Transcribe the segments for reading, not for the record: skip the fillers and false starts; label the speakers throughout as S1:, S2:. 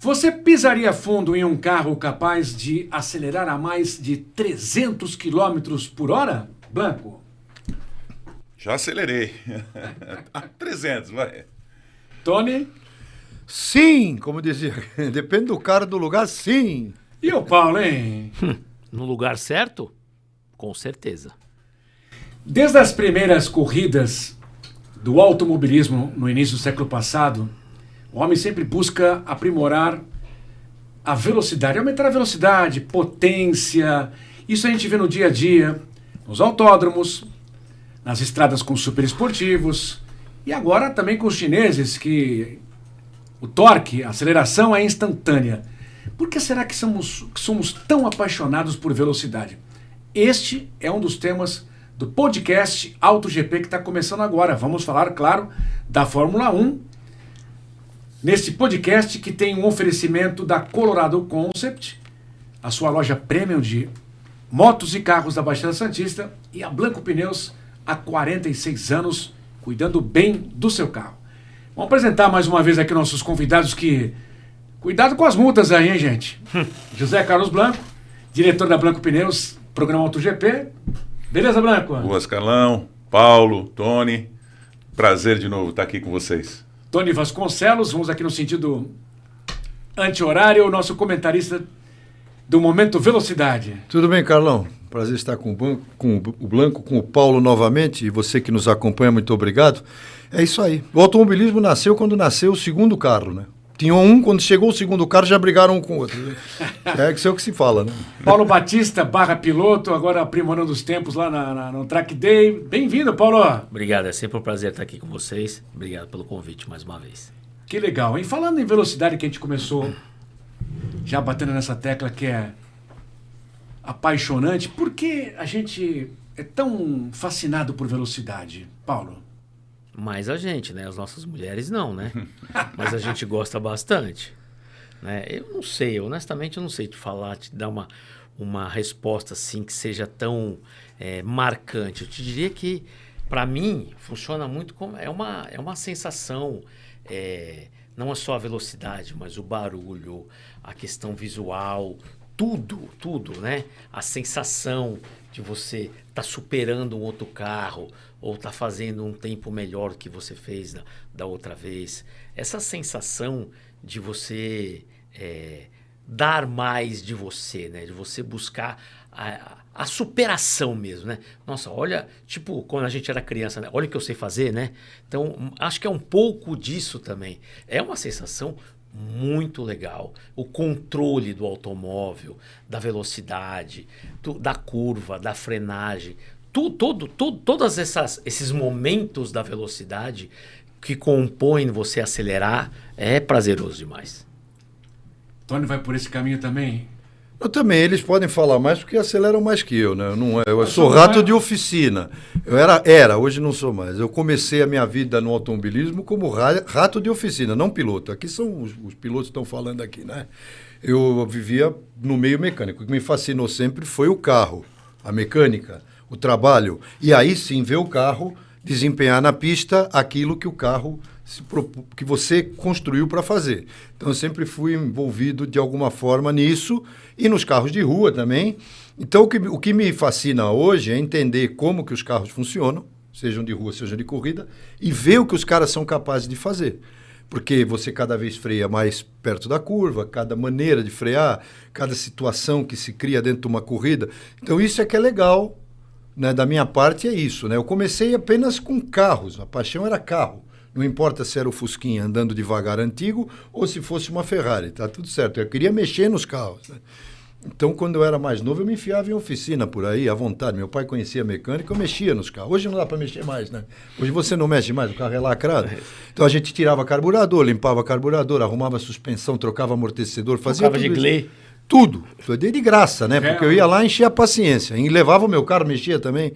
S1: Você pisaria fundo em um carro capaz de acelerar a mais de 300 quilômetros por hora, Blanco?
S2: Já acelerei. 300, vai.
S1: Tony?
S3: Sim, como dizia, depende do cara, do lugar, sim.
S1: E o Paulo, hein?
S4: No lugar certo? Com certeza.
S1: Desde as primeiras corridas do automobilismo no início do século passado, o homem sempre busca aprimorar a velocidade, aumentar a velocidade, potência. Isso a gente vê no dia a dia, nos autódromos, nas estradas com superesportivos e agora também com os chineses, que o torque, a aceleração é instantânea. Por que será que somos tão apaixonados por velocidade? Este é um dos temas do podcast AutoGP que está começando agora. Vamos falar, claro, da Fórmula 1. Neste podcast que tem um oferecimento da Colorado Concept, a sua loja premium de motos e carros da Baixada Santista, e a Blanco Pneus há 46 anos, cuidando bem do seu carro. Vamos apresentar mais uma vez aqui nossos convidados que... Cuidado com as multas aí, hein, gente? José Carlos Blanco, diretor da Blanco Pneus, programa AutoGP. Beleza, Blanco?
S2: Boas, Carlão, Paulo, Tony. Prazer de novo estar aqui com vocês.
S1: Tony Vasconcelos, vamos aqui no sentido anti-horário, o nosso comentarista do Momento Velocidade.
S3: Tudo bem, Carlão? Prazer estar com o Blanco, com o Paulo novamente, e você que nos acompanha, muito obrigado. É isso aí. O automobilismo nasceu quando nasceu o segundo carro, né? Tinha um, quando chegou o segundo carro, já brigaram um com o outro. É isso que se fala, né?
S1: Paulo Batista, /piloto, agora aprimorando os tempos lá no Track Day. Bem-vindo, Paulo.
S4: Obrigado, é sempre um prazer estar aqui com vocês. Obrigado pelo convite mais uma vez.
S1: Que legal, hein? Falando em velocidade, que a gente começou já batendo nessa tecla que é apaixonante, por que a gente é tão fascinado por velocidade, Paulo?
S4: Mais a gente, né? As nossas mulheres não, né? Mas a gente gosta bastante. Né? Eu não sei, honestamente eu não sei te falar, te dar uma resposta assim que seja tão marcante. Eu te diria que, para mim, funciona muito como... É uma sensação, não é só a velocidade, mas o barulho, a questão visual, tudo, né? A sensação de você estar superando um outro carro ou estar fazendo um tempo melhor que você fez da outra vez. Essa sensação de você dar mais de você, né? De você buscar a superação mesmo, né? Nossa, olha, tipo, quando a gente era criança, né? Olha o que eu sei fazer, né? Então, acho que é um pouco disso também. É uma sensação muito legal. O controle do automóvel, da velocidade, da curva, da frenagem, todos esses momentos da velocidade que compõem você acelerar é prazeroso demais.
S1: Tony vai por esse caminho também?
S3: Eu também, eles podem falar mais porque aceleram mais que eu, né? Eu sou rato de oficina. Eu era, hoje não sou mais. Eu comecei a minha vida no automobilismo como rato de oficina, não piloto. Aqui são os pilotos que estão falando aqui, né? Eu vivia no meio mecânico. O que me fascinou sempre foi o carro, a mecânica, o trabalho. E aí sim ver o carro desempenhar na pista aquilo que o carro que você construiu para fazer. Então eu sempre fui envolvido de alguma forma nisso e nos carros de rua também. Então o que me fascina hoje é entender como que os carros funcionam, sejam de rua, sejam de corrida, e ver o que os caras são capazes de fazer. Porque você cada vez freia mais perto da curva, cada maneira de frear, cada situação que se cria dentro de uma corrida. Então isso é que é legal, né? Da minha parte é isso, né? Eu comecei apenas com carros, a paixão era carro. Não importa se era o Fusquinha andando devagar antigo ou se fosse uma Ferrari, tá tudo certo. Eu queria mexer nos carros, né? Então, quando eu era mais novo, eu me enfiava em oficina por aí, à vontade. Meu pai conhecia mecânica, eu mexia nos carros. Hoje não dá para mexer mais, né? Hoje você não mexe mais, o carro é lacrado. Então, a gente tirava carburador, limpava carburador, arrumava suspensão, trocava amortecedor, fazia
S4: tudo de glê.
S3: Tudo. De graça, né? Porque eu ia lá, enchia a paciência. E levava o meu carro, mexia também.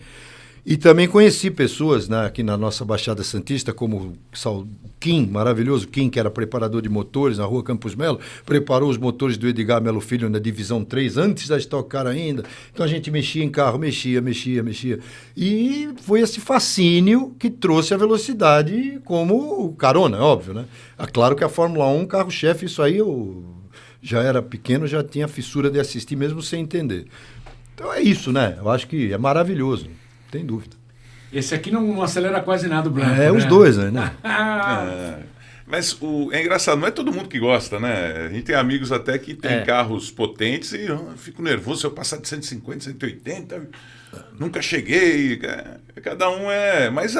S3: E também conheci pessoas, né, aqui na nossa Baixada Santista, como o Kim, maravilhoso Kim, que era preparador de motores na rua Campos Melo, preparou os motores do Edgar Melo Filho na Divisão 3, antes da Stock Car ainda. Então a gente mexia em carro, mexia. E foi esse fascínio que trouxe a velocidade como carona, óbvio, né? É claro que a Fórmula 1, carro-chefe, isso aí já era pequeno, já tinha fissura de assistir mesmo sem entender. Então é isso, né? Eu acho que é maravilhoso, não tem dúvida.
S1: Esse aqui não acelera quase nada o branco,
S3: É,
S1: né?
S3: os dois, né?
S2: Mas é engraçado, não é todo mundo que gosta, né? A gente tem amigos até que tem carros potentes e eu fico nervoso se eu passar de 150, 180, nunca cheguei. Cada um é... Mas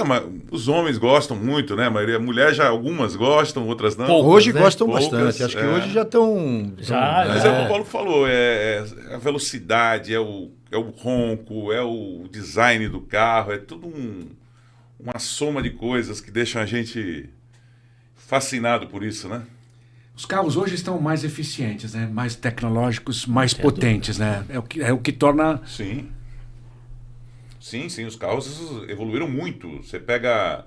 S2: os homens gostam muito, né? A maioria, mulher já algumas gostam, outras não.
S3: Hoje
S4: né?
S3: gostam
S2: Poucas,
S3: bastante. Acho que hoje já estão...
S2: Mas é o que o Paulo falou, é a velocidade, é o ronco, é o design do carro, é tudo uma soma de coisas que deixam a gente fascinado por isso, né?
S1: Os carros hoje estão mais eficientes, né? Mais tecnológicos, mais potentes, né? É o que torna...
S2: Sim. Sim, os carros evoluíram muito. Você pega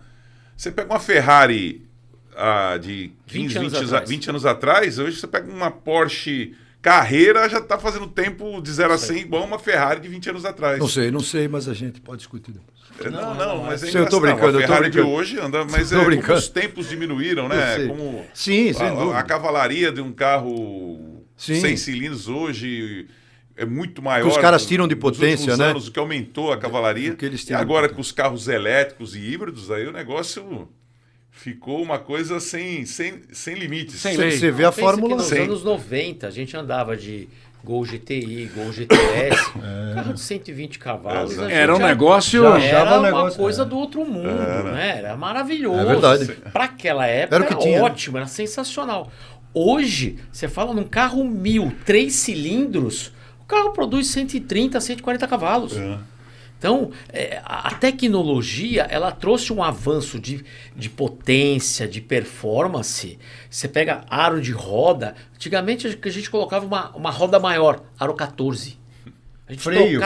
S2: uma Ferrari de 20 anos atrás, hoje você pega uma Porsche Carrera, já está fazendo tempo de 0 a 100 igual uma Ferrari de 20 anos atrás.
S3: Não sei, mas a gente pode discutir depois.
S2: Não, mas é
S3: eu tô brincando,
S2: a Ferrari
S3: eu tô brincando.
S2: de hoje anda, mas como os tempos diminuíram, né? Como
S3: sim, sem dúvida.
S2: A cavalaria de um carro 6 cilindros hoje é muito maior.
S3: Que os caras tiram de potência,
S2: nos
S3: né?
S2: anos, o que aumentou a cavalaria.
S3: O que eles
S2: E
S3: tiram
S2: agora
S3: de
S2: com os carros elétricos e híbridos, aí o negócio ficou uma coisa sem limites.
S1: Sem lei.
S3: Você vê a Fórmula
S4: nos
S3: 100.
S4: anos 90, a gente andava de Gol GTI, Gol GTS, carro de 120 cavalos. a gente
S1: Era um negócio...
S3: Já
S4: Era
S3: achava um
S4: uma
S3: negócio,
S4: coisa do outro mundo, né? Era maravilhoso.
S3: É verdade.
S4: Para aquela época
S3: Era o que tinha, né?
S4: ótimo, era sensacional. Hoje, você fala num carro 1000, 3 cilindros, o carro produz 130, 140 cavalos. Então, a tecnologia, ela trouxe um avanço de potência, de performance. Você pega aro de roda. Antigamente, a gente colocava uma roda maior, aro 14. A gente
S3: Freio,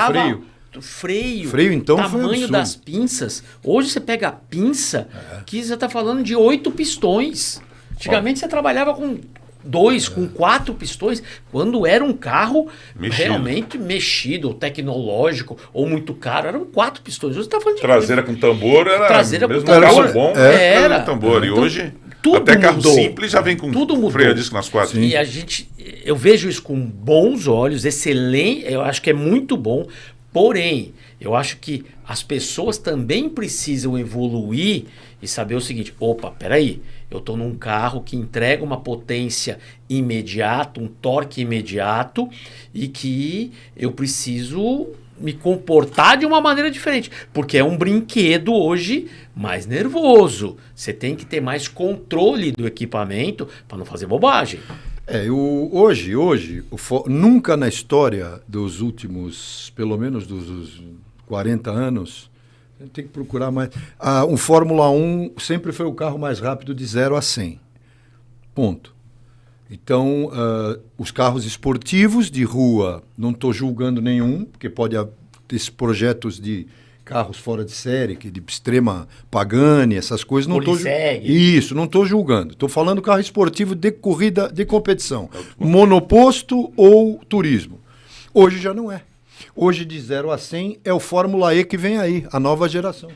S3: então, foi
S4: tamanho
S3: absurdo.
S4: das pinças. Hoje você pega a pinça, que você está falando de 8 pistões. Antigamente, você trabalhava com 2, com 4 pistões, quando era um carro realmente mexido, ou tecnológico, ou muito caro, eram 4 pistões. Hoje você está falando de...
S2: Traseira com tambor era
S4: Traseira
S2: mesmo
S4: com tambor,
S2: carro bom,
S4: era.
S2: com tambor. E
S4: Então,
S2: hoje,
S4: tudo
S2: até carro
S4: mudou.
S2: simples já vem com freio a disco nas quatro.
S4: E eu vejo isso com bons olhos, excelente, eu acho que é muito bom, porém, eu acho que as pessoas também precisam evoluir e saber o seguinte: opa, peraí, eu estou num carro que entrega uma potência imediata, um torque imediato, e que eu preciso me comportar de uma maneira diferente, porque é um brinquedo hoje mais nervoso. Você tem que ter mais controle do equipamento para não fazer bobagem.
S3: Hoje, nunca na história dos últimos, pelo menos dos 40 anos, a gente tem que procurar mais. Um Fórmula 1 sempre foi o carro mais rápido de 0 a 100. Ponto. Então, os carros esportivos de rua, não estou julgando nenhum, porque pode ter esses projetos de carros fora de série, que de extrema Pagani, essas coisas. Não Isso, não estou julgando. Estou falando carro esportivo de corrida, de competição. Monoposto ou turismo. Hoje já não é. Hoje, de 0 a 100, é o Fórmula E que vem aí, a nova geração.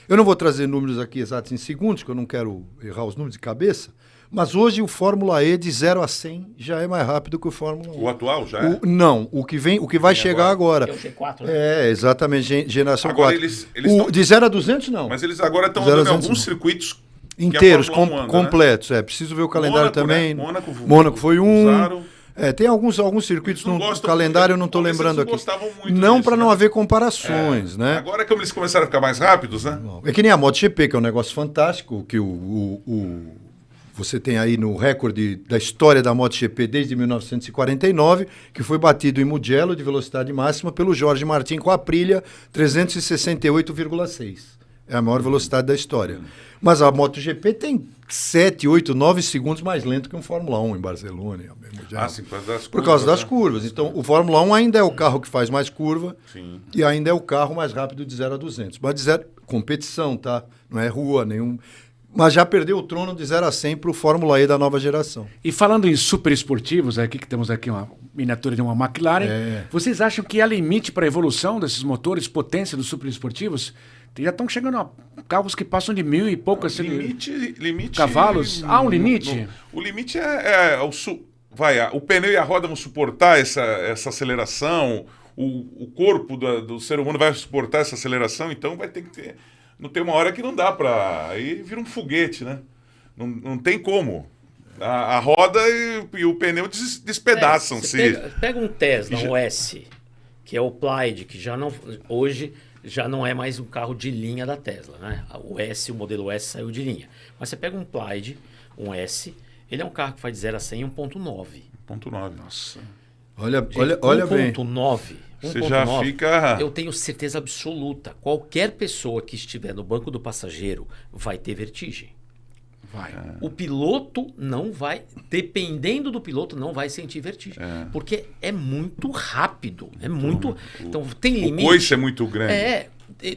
S3: Eu não vou trazer números aqui exatos em segundos, que eu não quero errar os números de cabeça, mas hoje o Fórmula E de 0 a 100 já é mais rápido que o Fórmula 1.
S2: O atual já é?
S3: Não, o que vai chegar agora.
S4: É o G4, né?
S3: Exatamente, geração
S2: agora
S3: 4. De 0 a 200, não.
S2: Mas eles agora estão andando em alguns circuitos
S3: inteiros,
S2: que a Fórmula 1 anda,
S3: completos. Né? Preciso ver o calendário
S2: Mônaco,
S3: também.
S2: Né?
S3: Mônaco foi um.
S2: Usaram.
S3: Tem alguns circuitos no calendário, eu não estou lembrando aqui. Não para não haver comparações, né?
S2: Agora que eles começaram a ficar mais rápidos, né?
S3: É que nem a MotoGP, que é um negócio fantástico, que você tem aí no recorde da história da MotoGP desde 1949, que foi batido em Mugello de velocidade máxima pelo Jorge Martin com a Aprilia 368,6. É a maior velocidade da história. Mas a MotoGP tem 7, 8, 9 segundos mais lento que um Fórmula 1 em Barcelona.
S2: Sim,
S3: por causa das curvas. Então, o Fórmula 1 ainda é o carro que faz mais curva.
S2: Sim.
S3: E ainda é o carro mais rápido de 0 a 200. Mas competição, tá? Não é rua, nenhum... Mas já perdeu o trono de 0 a 100 para o Fórmula E da nova geração.
S1: E falando em super esportivos, aqui que temos aqui uma miniatura de uma McLaren, vocês acham que há limite para a evolução desses motores, potência dos super esportivos? Já estão chegando a carros que passam de 1000 e poucas
S2: limite
S1: cavalos. Há um limite?
S2: O limite o pneu e a roda vão suportar essa aceleração, o corpo do ser humano vai suportar essa aceleração, então vai ter que ter... Não tem uma hora que não dá para... Aí vira um foguete, né? Não tem como. A roda e o pneu despedaçam-se.
S4: Pega um Tesla, um S, que é o Plaid, que hoje já não é mais um carro de linha da Tesla, né? O modelo S saiu de linha. Mas você pega um Plaid, um S, ele é um carro que faz de 0 a 100 em 1.9.
S2: 1.9, nossa.
S3: Olha bem.
S4: 1.9.
S2: Você já fica...
S4: Eu tenho certeza absoluta. Qualquer pessoa que estiver no banco do passageiro vai ter vertigem.
S1: Vai.
S4: O piloto não vai, dependendo do piloto, não vai sentir vertigem. Porque é muito rápido. Então tem limite.
S2: O coice é muito grande.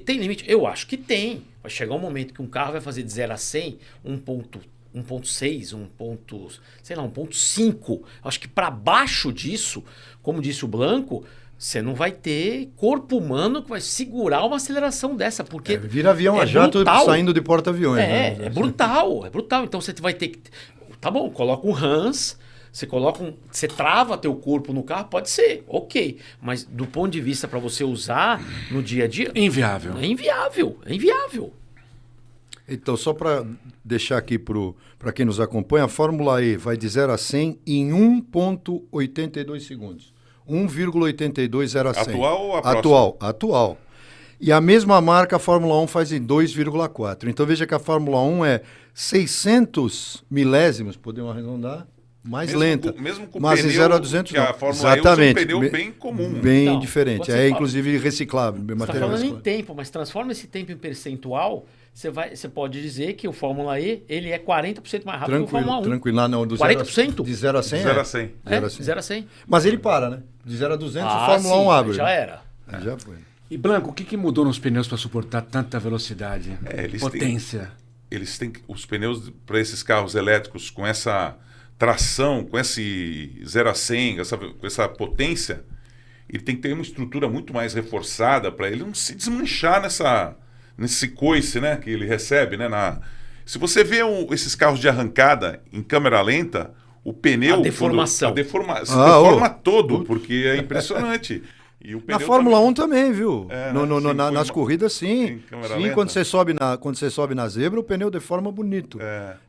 S4: Tem limite. Eu acho que tem. Vai chegar um momento que um carro vai fazer de 0 a 100, 1.6, 1.5. Acho que para baixo disso, como disse o Blanco, você não vai ter corpo humano que vai segurar uma aceleração dessa, porque
S3: vira avião a jato
S4: brutal.
S3: Saindo de porta-aviões.
S4: É brutal. Então você vai ter que... Tá bom, coloca um Hans, você trava teu corpo no carro, pode ser, ok. Mas do ponto de vista para você usar no dia a dia...
S1: Inviável.
S4: É inviável.
S3: Então, só para deixar aqui para quem nos acompanha, a Fórmula E vai de 0 a 100 em 1,82 segundos. 1,82 a 100.
S2: Atual ou a próxima?
S3: Atual. E a mesma marca a Fórmula 1 faz em 2,4. Então veja que a Fórmula 1 é 600 milésimos, podemos arredondar, mais lenta.
S2: Mesmo com
S3: mas
S2: pneu,
S3: em 0 a 200
S2: que
S3: não.
S2: a Fórmula
S3: Exatamente.
S2: E usa um pneu bem comum.
S3: Bem
S4: Então,
S3: diferente. Inclusive reciclável.
S4: Você está
S3: Material
S4: falando em
S3: reciclável.
S4: tempo, mas transforma esse tempo em percentual, você pode dizer que o Fórmula E ele é 40% mais rápido que o Fórmula 1.
S3: Tranquilo. Não,
S4: 40%?
S3: De 0 a 100
S2: 0 a 100.
S4: 0 a 100.
S3: Mas ele para, né? De 0 a 200 o Fórmula 1 abre.
S4: Já era.
S3: Já foi.
S1: E Blanco, o que mudou nos pneus para suportar tanta velocidade? Potência.
S2: Eles têm os pneus para esses carros elétricos com essa tração, com esse 0 a 100, com essa potência, ele tem que ter uma estrutura muito mais reforçada para ele não se desmanchar nesse coice, né, que ele recebe, né, se você vê esses carros de arrancada em câmera lenta, o pneu...
S4: A deformação.
S2: Se deforma todo, porque é impressionante. E o pneu
S3: na Fórmula 1 também, viu? Nas
S2: sim,
S3: corridas, sim. Sim, quando você sobe na zebra, o pneu deforma bonito.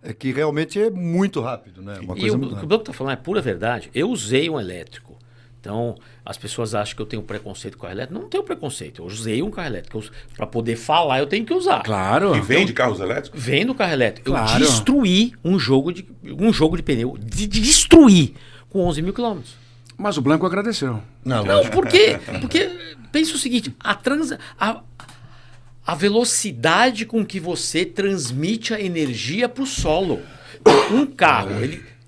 S3: É que realmente é muito rápido, né?
S4: O que o Blanco está falando é pura verdade. Eu usei um elétrico. Então, as pessoas acham que eu tenho preconceito com carro elétrico. Não tenho preconceito. Eu usei um carro elétrico. Para poder falar, eu tenho que usar.
S1: Claro.
S2: E vende carros elétricos?
S4: Vendo carro elétrico.
S1: Claro.
S4: Eu destruí um jogo de pneu. Destruí com 11 mil quilômetros.
S1: Mas o Blanco agradeceu.
S4: Não, por quê? Porque pensa o seguinte, a velocidade com que você transmite a energia para o solo. Um carro,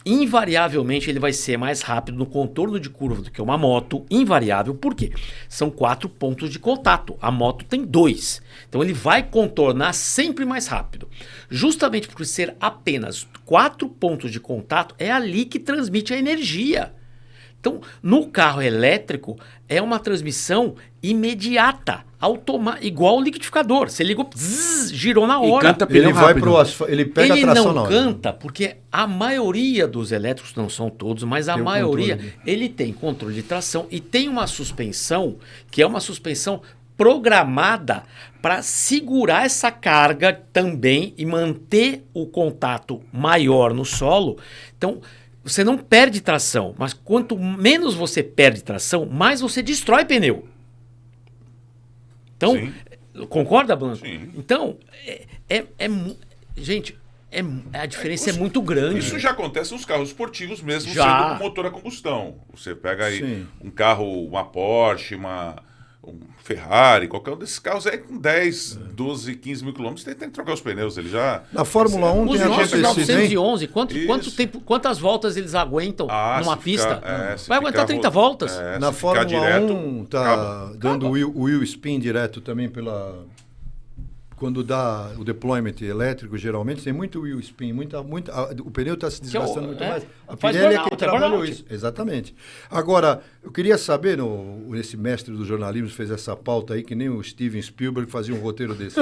S4: invariavelmente ele vai ser mais rápido no contorno de curva do que uma moto, invariável. Por quê? São 4 pontos de contato. A moto tem 2. Então ele vai contornar sempre mais rápido. Justamente por ser apenas 4 pontos de contato, é ali que transmite a energia. Então, no carro elétrico, é uma transmissão imediata, igual o liquidificador. Você ligou, girou na hora.
S1: E canta pneu rápido.
S3: Ele pega a tração na hora.
S4: Ele não canta, porque a maioria dos elétricos, não são todos, mas a maioria, ele tem controle de tração e tem uma suspensão, que é uma suspensão programada para segurar essa carga também e manter o contato maior no solo. Então, você não perde tração, mas quanto menos você perde tração, mais você destrói pneu. Então, sim. Concorda, Blanco?
S2: Sim.
S4: Então, gente, a diferença é muito grande.
S2: Isso já acontece nos carros esportivos mesmo,
S4: já.
S2: Sendo com motor a combustão. Você pega aí um carro, uma Porsche, um Ferrari, qualquer um desses carros aí com 10, 12, 15 mil quilômetros, tem que trocar os pneus. Ele já...
S3: Na Fórmula 1 tem
S4: acontecido. Os 911, quantas voltas eles aguentam numa pista? Vai aguentar 30 voltas.
S3: Na Fórmula 1 tá dando o wheel spin direto também quando dá o deployment elétrico, geralmente tem muito wheel spin, o pneu está se desgastando muito mais. A Pirelli é que trabalhou isso. Exatamente. Agora, eu queria saber, esse mestre do jornalismo fez essa pauta aí, que nem o Steven Spielberg fazia um roteiro desse.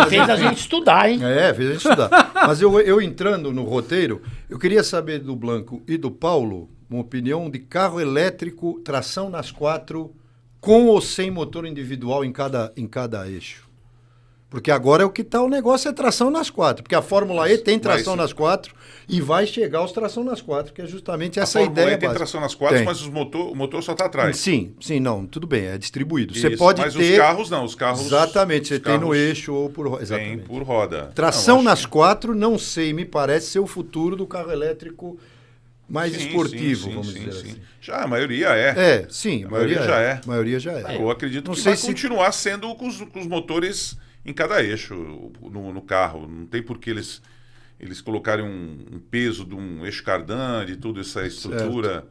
S4: Fez a gente estudar, hein?
S3: Fez a gente estudar. Mas eu entrando no roteiro, eu queria saber do Blanco e do Paulo, uma opinião de carro elétrico, tração nas 4, com ou sem motor individual em cada eixo. Porque agora o que está o negócio é tração nas 4. Porque a Fórmula E tem tração nas 4 e vai chegar aos tração nas 4, que é justamente essa ideia. A
S2: Fórmula E tem tração nas 4, mas o motor só está atrás.
S3: Sim, não, tudo bem, é distribuído.
S2: Isso,
S3: você pode
S2: mas
S3: ter...
S2: os carros não, os carros...
S3: Exatamente, você tem no eixo ou por roda.
S2: Tem por roda.
S3: Tração nas 4, não sei, me parece ser o futuro do carro elétrico mais esportivo, vamos dizer assim.
S2: Já, a maioria é.
S3: Sim,
S2: a maioria já é.
S3: A maioria já é.
S2: Eu acredito que vai continuar sendo com os motores em cada eixo no carro. Não tem por que eles colocarem um peso de um eixo cardan, de toda essa estrutura. Certo.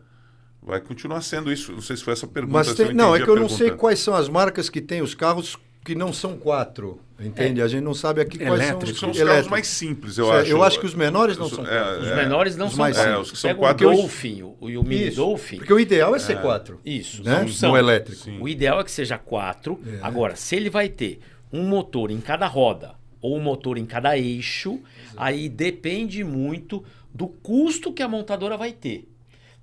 S2: Vai continuar sendo isso. Não sei se foi essa pergunta.
S3: Mas não, é que eu não sei quais são as marcas que têm os carros que não são 4, entende? A gente não sabe aqui quais
S2: são os carros mais simples, eu acho.
S3: Eu acho que os menores não são 4.
S4: Os menores não são 4.
S2: Os que são 4.
S4: O Dolphin e o Mini Dolphin.
S3: Porque o ideal é ser 4.
S4: Isso.
S3: Né? No elétrico.
S4: Sim. O ideal é que seja 4. Agora, se ele vai ter um motor em cada roda ou um motor em cada eixo, aí depende muito do custo que a montadora vai ter.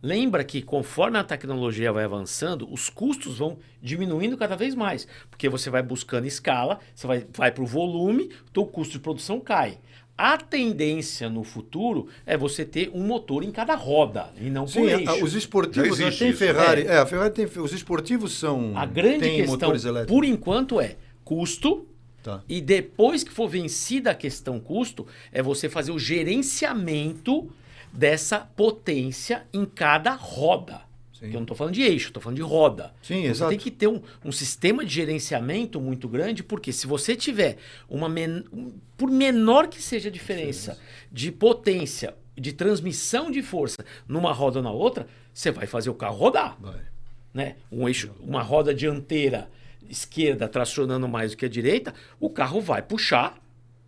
S4: Lembra que conforme a tecnologia vai avançando, os custos vão diminuindo cada vez mais. Porque você vai buscando escala, você vai para o volume, então o custo de produção cai. A tendência no futuro é você ter um motor em cada roda e não por eixo.
S3: Os esportivos já tem Ferrari. A Ferrari tem. Os esportivos são.
S4: A grande questão, por enquanto, é custo. Tá. E depois que for vencida a questão custo, é você fazer o gerenciamento dessa potência em cada roda. Sim. Eu não estou falando de eixo, estou falando de roda.
S3: Sim,
S4: então,
S3: exato.
S4: Você tem que ter um sistema de gerenciamento muito grande, porque se você tiver por menor que seja a diferença de potência, de transmissão de força numa roda ou na outra, você vai fazer o carro rodar. Né? Uma roda dianteira esquerda tracionando mais do que a direita, o carro vai puxar.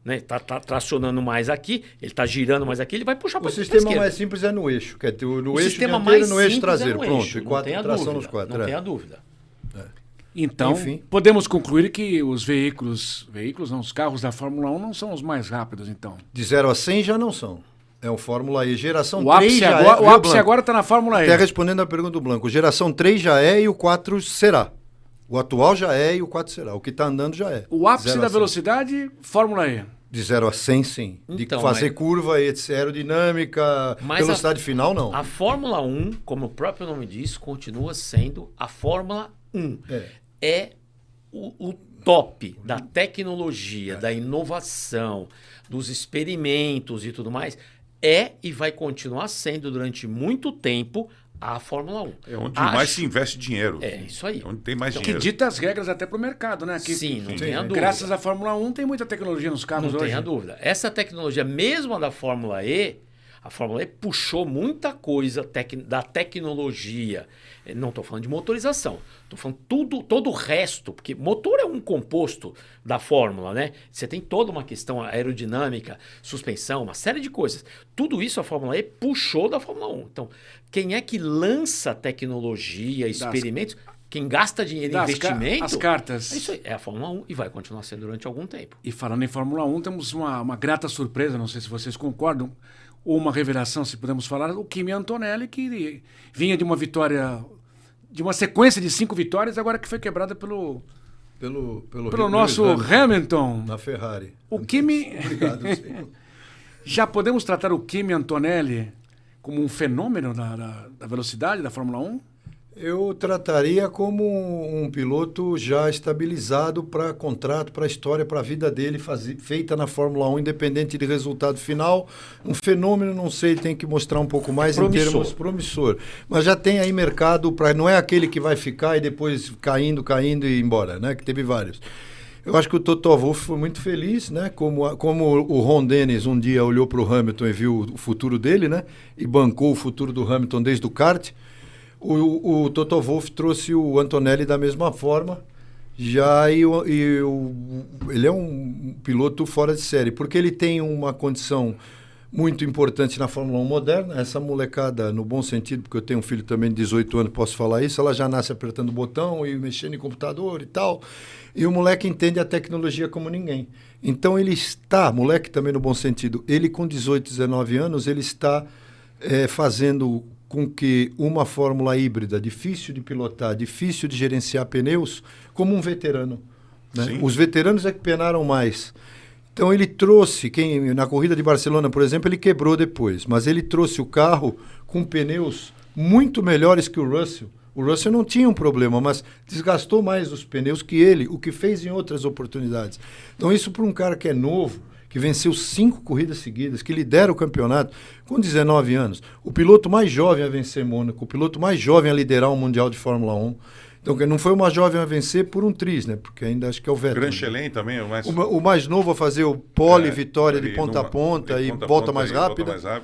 S4: Né? Tá tracionando mais aqui, ele está girando mais aqui, ele vai puxar para a esquerda.
S3: O sistema mais simples é no eixo, que é no eixo dianteiro e no eixo traseiro. Pronto, e 4 tração nos 4.
S4: Não tenha dúvida.
S1: Então, enfim, podemos concluir que os veículos não, os carros da Fórmula 1 não são os mais rápidos, então.
S3: De 0 a 100 já não são. É um Fórmula E. Geração
S1: o
S3: 3 já
S1: agora, é. O ápice agora está na Fórmula E.
S3: Até respondendo a pergunta do Blanco. Geração 3 já é e o 4 será. O atual já é e o 4 será. O que está andando já é.
S1: O ápice da velocidade, Fórmula E.
S3: De 0 a 100, sim.
S4: Então,
S3: de fazer curva, aerodinâmica, velocidade final, não.
S4: A Fórmula 1, como o próprio nome diz, continua sendo a Fórmula 1. É o top da tecnologia, da inovação, dos experimentos e tudo mais. E vai continuar sendo durante muito tempo a Fórmula 1.
S2: É onde mais se investe dinheiro.
S4: É isso aí.
S2: É onde tem mais dinheiro.
S1: Que dita as regras até para o mercado, né?
S4: Sim, não tenha dúvida.
S1: Graças à Fórmula 1 tem muita tecnologia nos carros hoje.
S4: Não tenha dúvida. Essa tecnologia, mesmo a da Fórmula E, a Fórmula E puxou muita coisa da tecnologia. Não estou falando de motorização. Estou falando todo o resto. Porque motor é um composto da Fórmula, né? Você tem toda uma questão aerodinâmica, suspensão, uma série de coisas. Tudo isso a Fórmula E puxou da Fórmula 1. Então, quem é que lança tecnologia, experimentos... Quem gasta dinheiro em investimento...
S1: As cartas.
S4: É isso aí. É a Fórmula 1 e vai continuar sendo durante algum tempo.
S1: E falando em Fórmula 1, temos uma grata surpresa, não sei se vocês concordam, ou uma revelação, se podemos falar, o Kimi Antonelli, que vinha de uma vitória, de uma sequência de 5 vitórias, agora que foi quebrada pelo nosso Hamilton.
S3: Na Ferrari.
S1: O Kimi...
S3: Obrigado, senhor.
S1: Já podemos tratar o Kimi Antonelli como um fenômeno da velocidade da Fórmula 1?
S3: Eu trataria como um piloto já estabilizado para contrato, para a história, para a vida dele, feita na Fórmula 1, independente de resultado final. Um fenômeno, não sei, tem que mostrar um pouco mais em termos promissor. Mas já tem aí mercado, não é aquele que vai ficar e depois caindo e ir embora, né? Que teve vários. Eu acho que o Toto Wolff foi muito feliz, né? Como o Ron Dennis um dia olhou para o Hamilton e viu o futuro dele, né? E bancou o futuro do Hamilton desde o kart. O Toto Wolff trouxe o Antonelli da mesma forma, ele é um piloto fora de série, porque ele tem uma condição muito importante na Fórmula 1 moderna. Essa molecada, no bom sentido, porque eu tenho um filho também de 18 anos, posso falar isso, ela já nasce apertando o botão e mexendo em computador e tal, e o moleque entende a tecnologia como ninguém. Então moleque também no bom sentido, ele com 18, 19 anos, ele está fazendo com que uma fórmula híbrida, difícil de pilotar, difícil de gerenciar pneus, como um veterano. Né? Os veteranos é que penaram mais. Então ele trouxe, na corrida de Barcelona, por exemplo, ele quebrou depois, mas ele trouxe o carro com pneus muito melhores que o Russell. O Russell não tinha um problema, mas desgastou mais os pneus que ele, o que fez em outras oportunidades. Então isso para um cara que é novo, que venceu 5 corridas seguidas, que lidera o campeonato com 19 anos, o piloto mais jovem a vencer Mônaco, o piloto mais jovem a liderar um Mundial de Fórmula 1. Então, não foi uma jovem a vencer por um triz, né? Porque ainda acho que é o Vettel.
S2: Grand Chelem também,
S3: o mais novo a fazer o pole, vitória de ponta a ponta e volta mais rápida.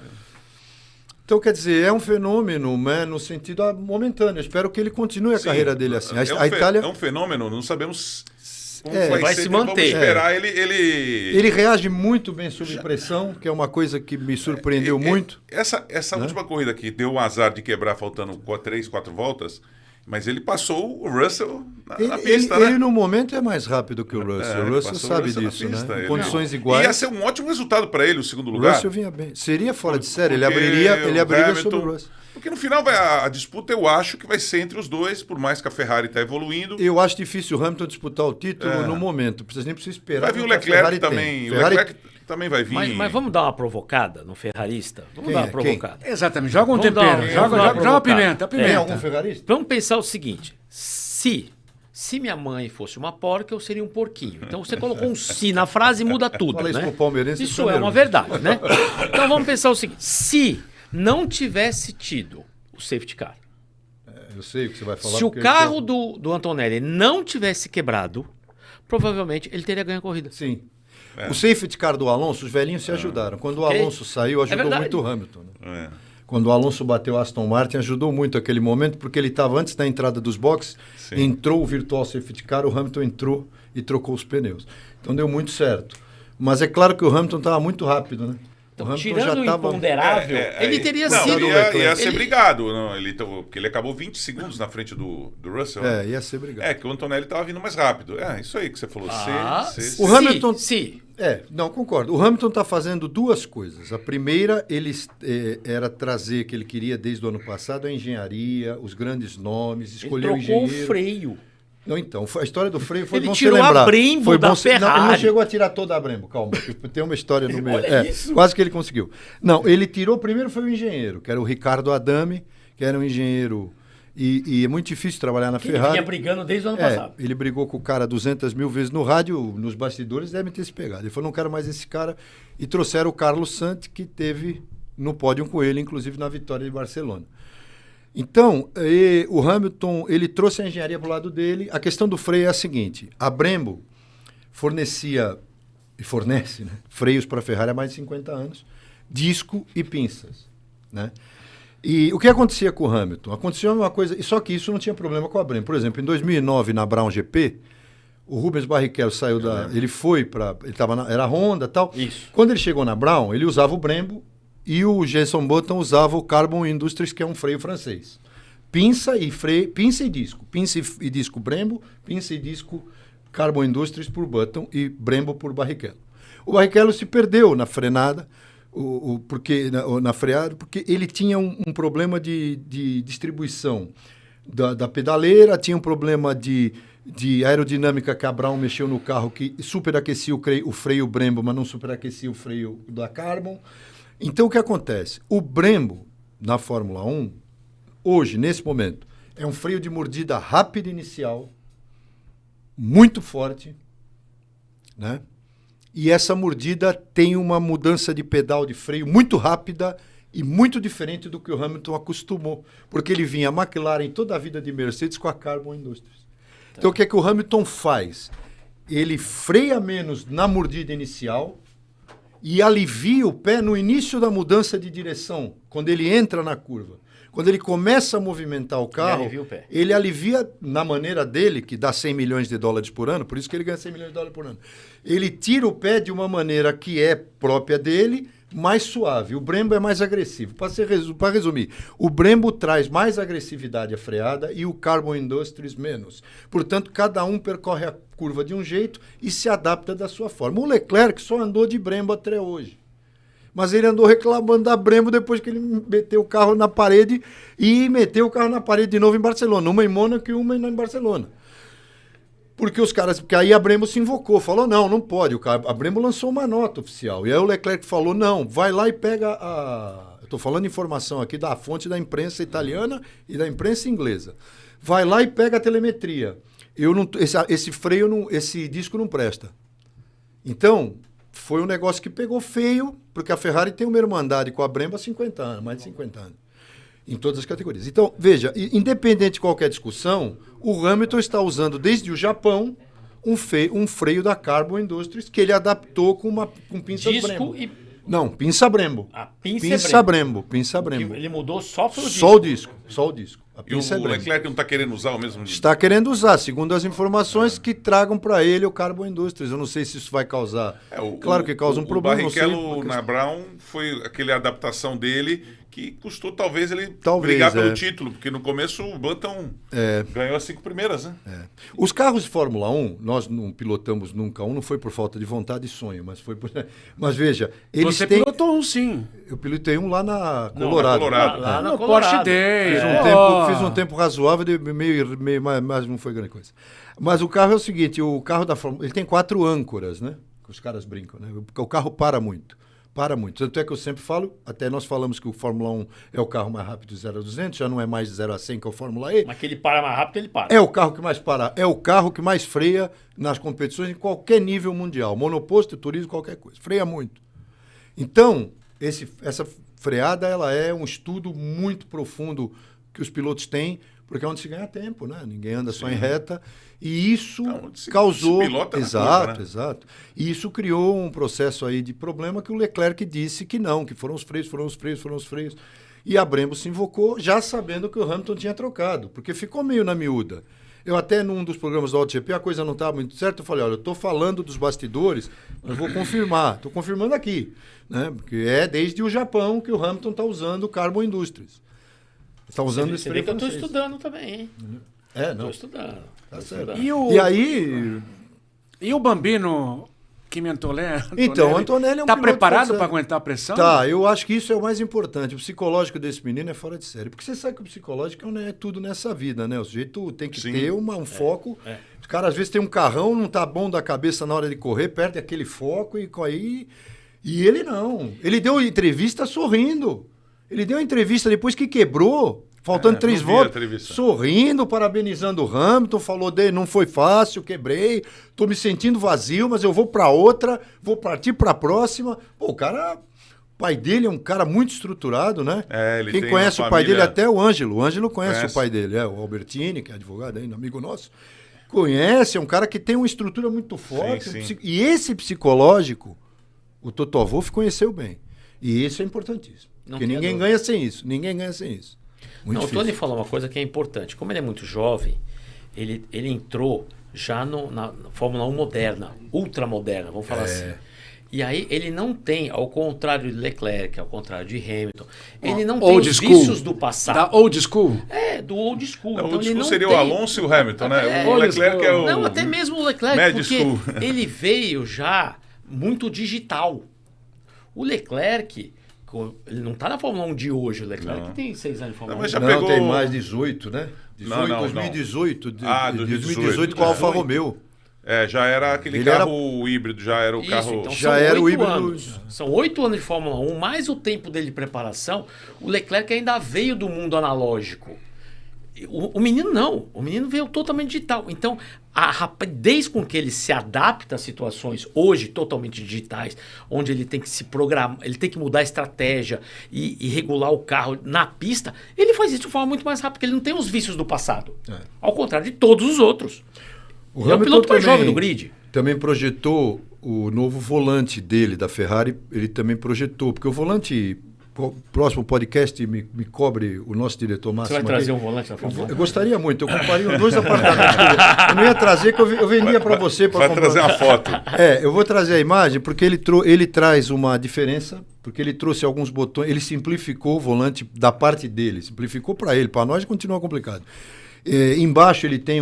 S3: Então, quer dizer, é um fenômeno, né, no sentido momentâneo. Eu espero que ele continue a carreira dele assim. A Itália
S2: é um fenômeno, não sabemos como
S4: vai se manter.
S2: Vamos esperar
S3: ele reage muito bem sob pressão, que é uma coisa que me surpreendeu muito.
S2: Essa última corrida aqui deu o azar de quebrar faltando 3, 4 voltas. Mas ele passou o Russell na pista, né?
S3: Ele, no momento, é mais rápido que o Russell. O Russell sabe disso, né? Em condições iguais.
S2: Ia ser um ótimo resultado para ele, o segundo lugar.
S3: O Russell vinha bem. Seria fora de série. Ele abriria sobre o Russell.
S2: Porque no final a disputa, eu acho que vai ser entre os dois, por mais que a Ferrari está evoluindo.
S3: Eu acho difícil o Hamilton disputar o título no momento. Nem precisa esperar.
S2: Vai vir o Leclerc também. O Leclerc também vai vir.
S4: Mas vamos dar uma provocada no ferrarista? Vamos dar uma provocada.
S1: Exatamente. Joga um tempero. Joga uma pimenta.
S3: Tem algum ferrarista?
S4: Vamos pensar o seguinte. Se minha mãe fosse uma porca, eu seria um porquinho. Então você colocou um "se" na frase e muda tudo.
S3: Fala
S4: né?
S3: Isso pro palmeirense.
S4: Isso é uma verdade, né? Então vamos pensar o seguinte. Se não tivesse tido o safety car.
S3: Eu sei o que você vai falar.
S4: Se o carro do Antonelli não tivesse quebrado, provavelmente ele teria ganho a corrida.
S3: Sim. O safety car do Alonso, os velhinhos se ajudaram. Quando o Alonso saiu, ajudou muito o Hamilton. Né? Quando o Alonso bateu o Aston Martin, ajudou muito aquele momento, porque ele estava antes da entrada dos boxes, entrou o virtual safety car, o Hamilton entrou e trocou os pneus. Então deu muito certo. Mas é claro que o Hamilton estava muito rápido, né?
S4: Então, tirando o imponderável, ele teria sido...
S2: Ia ser brigado, porque ele acabou 20 segundos na frente do Russell.
S3: Ia ser brigado.
S2: Que o Antonelli estava vindo mais rápido. Isso aí que você falou.
S3: O Hamilton... Não, concordo. O Hamilton está fazendo 2 coisas. A primeira, ele era trazer, que ele queria desde o ano passado, a engenharia, os grandes nomes, escolher o engenheiro.
S4: Ele trocou o freio.
S3: Não, então, a história do freio foi
S4: ele
S3: bom
S4: tirou
S3: você lembrar.
S4: A Brembo da Ferrari.
S3: Não, ele não chegou a tirar toda a Brembo, calma. Tem uma história no meio.
S4: Olha isso.
S3: Quase que ele conseguiu. Não, ele tirou, primeiro foi o engenheiro, que era o Ricardo Adami, que era um engenheiro... E é muito difícil trabalhar na Ferrari. Ele
S4: vinha brigando desde o ano passado.
S3: Ele brigou com o cara 200 mil vezes no rádio, nos bastidores devem ter se pegado. Ele falou, não quero mais esse cara. E trouxeram o Carlos Sainz, que teve no pódio com ele, inclusive na vitória de Barcelona. Então, o Hamilton, ele trouxe a engenharia para o lado dele. A questão do freio é a seguinte, a Brembo fornecia, e fornece, né, freios para a Ferrari há mais de 50 anos, disco e pinças, né? E o que acontecia com o Hamilton? Acontecia uma coisa, só que isso não tinha problema com a Brembo. Por exemplo, em 2009, na Brown GP, o Rubens Barrichello saiu ele foi para... Era Honda e tal.
S4: Isso.
S3: Quando ele chegou na Brown, ele usava o Brembo e o Jenson Button usava o Carbon Industries, que é um freio francês. Pinça e disco. Pinça e disco Brembo, pinça e disco Carbon Industries por Button e Brembo por Barrichello. O Barrichello se perdeu na frenada, na freada, porque ele tinha um problema de distribuição da pedaleira, tinha um problema de aerodinâmica, que a Brown mexeu no carro, que superaquecia o freio Brembo, mas não superaquecia o freio da Carbon. Então, o que acontece? O Brembo, na Fórmula 1, hoje, nesse momento, é um freio de mordida rápida inicial, muito forte, né? E essa mordida tem uma mudança de pedal de freio muito rápida e muito diferente do que o Hamilton acostumou, porque ele vinha a McLaren toda a vida de Mercedes com a Carbon Industries. Então, o que é que o Hamilton faz? Ele freia menos na mordida inicial e alivia o pé no início da mudança de direção, quando ele entra na curva. Quando ele começa a movimentar o carro, ele alivia na maneira dele, que dá 100 milhões de dólares por ano, por isso que ele ganha 100 milhões de dólares por ano. Ele tira o pé de uma maneira que é própria dele, mais suave. O Brembo é mais agressivo. Para resumir, o Brembo traz mais agressividade à freada e o Carbon Industries menos. Portanto, cada um percorre a curva de um jeito e se adapta da sua forma. O Leclerc só andou de Brembo até hoje. Mas ele andou reclamando da Brembo depois que ele meteu o carro na parede e meteu o carro na parede de novo em Barcelona. Uma em Mônaco e uma em Barcelona. Porque aí a Brembo se invocou, falou, não pode. A Brembo lançou uma nota oficial. E aí o Leclerc falou, não, vai lá e pega Eu estou falando informação aqui da fonte da imprensa italiana e da imprensa inglesa. Vai lá e pega a telemetria. Esse disco não presta. Então, foi um negócio que pegou feio, porque a Ferrari tem uma irmandade com a Brembo há 50 anos, mais de 50 anos. Em todas as categorias. Então, veja, independente de qualquer discussão, o Hamilton está usando desde o Japão um freio da Carbon Industries que ele adaptou com pinça Brembo. Não, pinça Brembo. Pinça Brembo.
S4: Ele mudou só pro disco.
S3: Só o disco. A pinça
S2: e o Leclerc não está querendo usar o mesmo disco?
S3: Está querendo usar, segundo as informações que tragam para ele o Carbon Industries. Eu não sei se isso vai causar. Claro que causa um problema.
S2: O Barrichello na Brown foi aquela adaptação dele que custou talvez ele brigar pelo título, porque no começo o Button ganhou as 5 primeiras, né?
S3: Os carros de Fórmula 1, nós não pilotamos nunca um, não foi por falta de vontade e sonho, mas foi por... Mas veja, eles
S1: Você pilotou um, sim.
S3: Eu pilotei um lá na Colorado.
S4: Lá na
S1: Porsche Day.
S3: Fiz um tempo razoável, mas não foi grande coisa. Mas o carro é o seguinte, o carro da Fórmula... Ele tem 4 âncoras, né? Que os caras brincam, né? O carro para muito. Tanto é que eu sempre falo, até nós falamos que o Fórmula 1 é o carro mais rápido de 0 a 200, já não é mais de 0 a 100 que é o Fórmula E.
S4: Mas que ele para mais rápido, ele para.
S3: É o carro que mais para, é o carro que mais freia nas competições em qualquer nível mundial. Monoposto, turismo, qualquer coisa. Freia muito. Então, essa freada, ela é um estudo muito profundo que os pilotos têm, porque é onde se ganha tempo, né? Ninguém anda só em reta. E isso causou... Exato. E isso criou um processo aí de problema que o Leclerc disse que não, que foram os freios. E a Brembo se invocou já sabendo que o Hamilton tinha trocado, porque ficou meio na miúda. Eu até num dos programas do AutoGP, a coisa não estava muito certa, eu falei, olha, eu estou falando dos bastidores, mas vou confirmar. Estou confirmando aqui, né? Porque é desde o Japão que o Hamilton está usando o Carbon Industries. Está usando esse freio
S4: francês. Eu estou estudando também, hein? Estou estudando.
S3: Tá certo.
S1: E aí... E o Bambino Chimentolé?
S3: Então, o Antonelli é um
S1: Tá
S3: piloto
S1: preparado para aguentar a pressão?
S3: Tá, eu acho que isso é o mais importante. O psicológico desse menino é fora de série. Porque você sabe que o psicológico é tudo nessa vida, né? O sujeito tem que ter um foco. Os caras, às vezes, tem um carrão, não tá bom da cabeça na hora de correr, perde aquele foco e ele não. Ele deu entrevista sorrindo. Ele deu entrevista depois que quebrou. Faltando 3 voltas, sorrindo, parabenizando o Hamilton, falou não foi fácil, quebrei, tô me sentindo vazio, mas eu vou para outra, vou partir para a próxima. Pô, o pai dele é um cara muito estruturado, né? Quem conhece o pai dele até o Ângelo. O Ângelo conhece o pai dele, o Albertini, que é advogado ainda, amigo nosso. Conhece, é um cara que tem uma estrutura muito forte.
S2: Sim.
S3: E esse psicológico, o Toto Wolff conheceu bem. E isso é importantíssimo. Porque ninguém ganha sem isso. O
S4: Tony falou uma coisa que é importante. Como ele é muito jovem, ele entrou já na Fórmula 1 moderna, ultramoderna, vamos falar assim. E aí ele não tem, ao contrário de Leclerc, ao contrário de Hamilton, ele não tem os vícios do passado.
S1: Da old school?
S4: Do old school.
S2: Então, old school seria o Alonso e o Hamilton, né? O Leclerc é o...
S4: Não, até mesmo o Leclerc, porque
S2: school.
S4: Ele veio já muito digital. O Leclerc... Ele não está na Fórmula 1 de hoje, o Leclerc tem 6 anos de Fórmula 1.
S3: Não, tem mais 18, né? 2018. 2018 com a Alfa Romeo.
S2: Já era aquele carro híbrido, já era o carro...
S4: Então
S3: já era o híbrido.
S4: Anos. São 8 anos de Fórmula 1, mais o tempo dele de preparação. O Leclerc ainda veio do mundo analógico. O menino não, o menino veio totalmente digital. Então, a rapidez com que ele se adapta a situações hoje totalmente digitais, onde ele tem que se programar, ele tem que mudar a estratégia e regular o carro na pista, ele faz isso de forma muito mais rápida, porque ele não tem os vícios do passado. Ao contrário de todos os outros.
S3: O
S4: é o piloto mais jovem do grid.
S3: Também projetou o novo volante dele, da Ferrari, ele também projetou, porque o volante... Próximo podcast me cobre o nosso diretor máximo.
S4: Você vai trazer um volante da Fórmula 1?
S3: Eu gostaria muito. Eu compraria 2 apartamentos. Eu não ia trazer, que eu vendia para você.
S2: Vai trazer uma foto.
S3: Eu vou trazer a imagem, porque ele traz uma diferença, porque ele trouxe alguns botões, ele simplificou o volante da parte dele, simplificou para ele, para nós continua complicado. Embaixo ele tem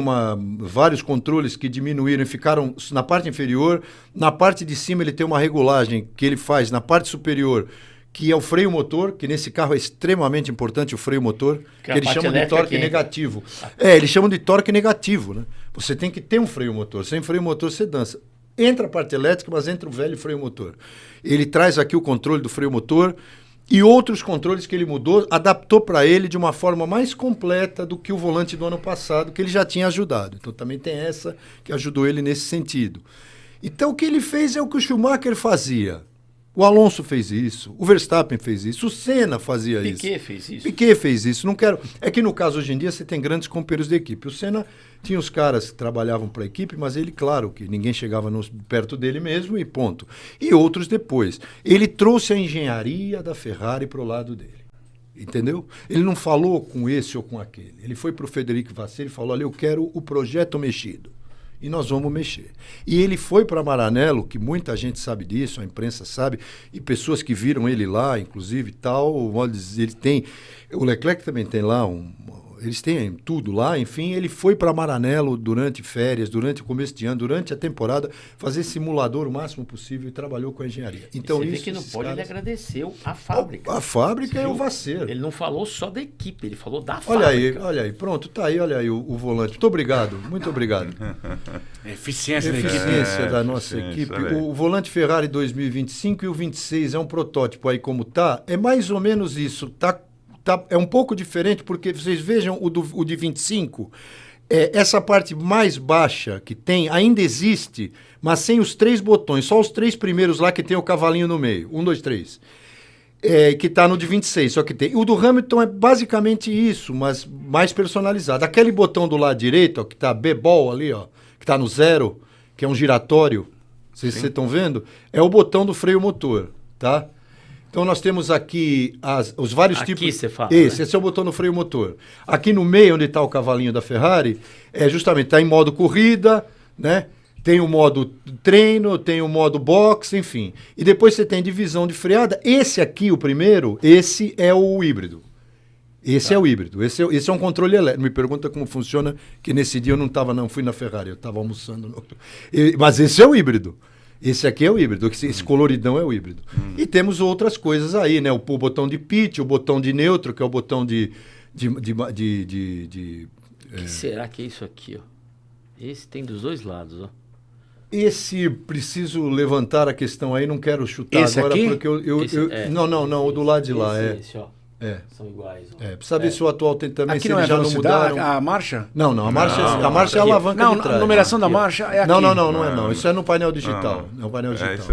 S3: vários controles que diminuíram e ficaram na parte inferior. Na parte de cima ele tem uma regulagem que ele faz na parte superior, que é o freio motor, que nesse carro é extremamente importante o freio motor, que eles chamam de torque negativo. Eles chamam de torque negativo, né? Você tem que ter um freio motor. Sem freio motor você dança. Entra a parte elétrica, mas entra o velho freio motor. Ele traz aqui o controle do freio motor e outros controles que ele mudou, adaptou para ele de uma forma mais completa do que o volante do ano passado, que ele já tinha ajudado. Então também tem essa que ajudou ele nesse sentido. Então o que ele fez é o que o Schumacher fazia. O Alonso fez isso, o Verstappen fez isso, o Senna fazia isso.
S4: Piquet fez isso.
S3: Piquet fez isso. Não quero... É que no caso hoje em dia você tem grandes companheiros de equipe. O Senna tinha os caras que trabalhavam para a equipe, mas ele, claro, que ninguém chegava perto dele mesmo e ponto. E outros depois. Ele trouxe a engenharia da Ferrari para o lado dele. Entendeu? Ele não falou com esse ou com aquele. Ele foi para o Federico Vasseur e falou, olha, eu quero o projeto mexido. E nós vamos mexer. E ele foi para Maranello, que muita gente sabe disso, a imprensa sabe, e pessoas que viram ele lá, inclusive, tal, ele tem, o Leclerc também tem lá, eles têm tudo lá, enfim, ele foi para Maranello durante férias, durante o começo de ano, durante a temporada, fazer simulador o máximo possível e trabalhou com a engenharia. Então,
S4: você
S3: isso,
S4: vê que não pode, ele agradeceu a fábrica.
S3: A fábrica é o Vasseur.
S4: Ele não falou só da equipe, ele falou da fábrica.
S3: Olha aí, pronto, tá aí, olha aí o volante. Muito obrigado.
S1: Eficiência
S3: da nossa equipe. O volante Ferrari 2025 e o 26 é um protótipo aí como tá. É mais ou menos isso. É um pouco diferente porque vocês vejam o de 25. Essa parte mais baixa que tem ainda existe, mas sem os 3 botões. Só os 3 primeiros lá que tem o cavalinho no meio. 1, 2, 3. Que está no de 26, só que tem. O do Hamilton é basicamente isso, mas mais personalizado. Aquele botão do lado direito, ó, que está B-Ball ali, ó, que está no 0, que é um giratório, vocês estão vendo? É o botão do freio motor, tá? Então nós temos aqui os vários tipos...
S4: Aqui você fala,
S3: Esse é o botão do freio motor. Aqui no meio, onde está o cavalinho da Ferrari, justamente está em modo corrida, né? Tem o modo treino, tem o modo box, enfim. E depois você tem divisão de freada. Esse aqui, o primeiro, esse é o híbrido. Esse é o híbrido. Esse é um controle elétrico. Me pergunta como funciona, que nesse dia eu não fui na Ferrari, eu estava almoçando. Mas esse é o híbrido. Esse aqui é o híbrido, esse coloridão é o híbrido. E temos outras coisas aí, né? O botão de pitch, o botão de neutro, que é o botão de...
S4: que será que é isso aqui, ó? Esse tem dos dois lados, ó.
S3: Esse, preciso levantar a questão aí, não quero chutar
S1: esse
S3: agora,
S1: aqui?
S3: porque Não, o do lado de lá.
S4: Esse, ó. São iguais. Ó.
S3: Precisa ver se o atual tem também,
S1: Aqui
S3: se
S1: não
S3: eles
S1: é
S3: já não mudaram.
S1: a marcha?
S3: Não, a marcha é a alavanca
S1: Não,
S3: de trás.
S1: a numeração da marcha é aqui.
S3: Não. Isso é no painel digital. É o painel digital.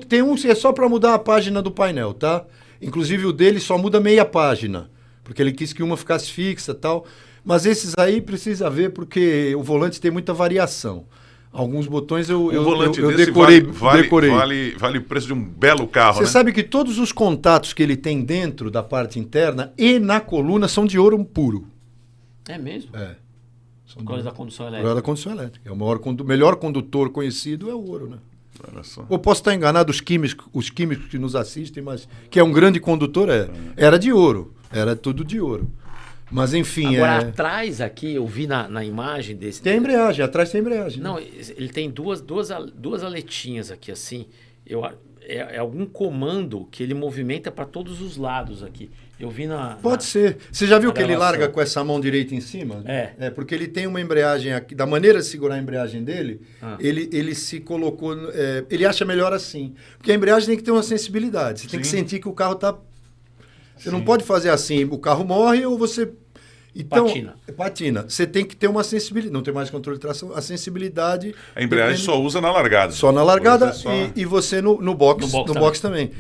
S3: Tem uns que é só para mudar a página do painel, tá? Inclusive o dele só muda meia página, porque ele quis que uma ficasse fixa e tal. Mas esses aí precisa ver, porque o volante tem muita variação. Alguns botões eu decorei.
S2: Vale o preço de um belo carro,
S3: Você sabe que todos os contatos que ele tem dentro da parte interna e na coluna são de ouro puro.
S4: É mesmo?
S3: Por
S4: causa da condução elétrica.
S3: Por causa da condução elétrica. O melhor condutor conhecido é o ouro, né?
S2: Olha só.
S3: Eu posso estar enganado, os químicos que nos assistem, mas que é um grande condutor, era de ouro. Era tudo de ouro. Mas enfim...
S4: Agora, atrás aqui, eu vi na imagem desse...
S3: Tem embreagem, atrás tem embreagem.
S4: Não, ele tem duas aletinhas aqui, assim. É algum comando que ele movimenta para todos os lados aqui. Eu vi
S3: Pode ser. Você já viu que ele larga com essa mão direita em cima? Porque ele tem uma embreagem aqui. Da maneira de segurar a embreagem dele, ele se colocou... ele acha melhor assim. Porque a embreagem tem que ter uma sensibilidade. Você tem que sentir que o carro está... Você não pode fazer assim, o carro morre ou você... Então, patina. Você tem que ter uma sensibilidade. Não tem mais controle de tração. A sensibilidade...
S2: A embreagem só usa na largada.
S3: Só na largada e você no box. No box também.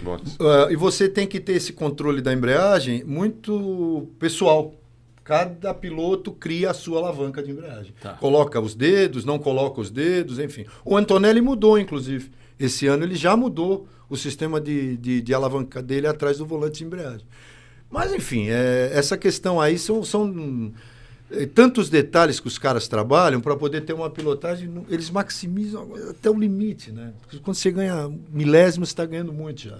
S3: E você tem que ter esse controle da embreagem muito pessoal. Cada piloto cria a sua alavanca de embreagem. Coloca os dedos, não coloca os dedos, enfim. O Antonelli mudou, inclusive. Esse ano ele já mudou o sistema de alavanca dele atrás do volante de embreagem. Mas, enfim, essa questão aí são tantos detalhes que os caras trabalham para poder ter uma pilotagem, eles maximizam até o limite, né? Porque quando você ganha milésimos, você está ganhando muito já.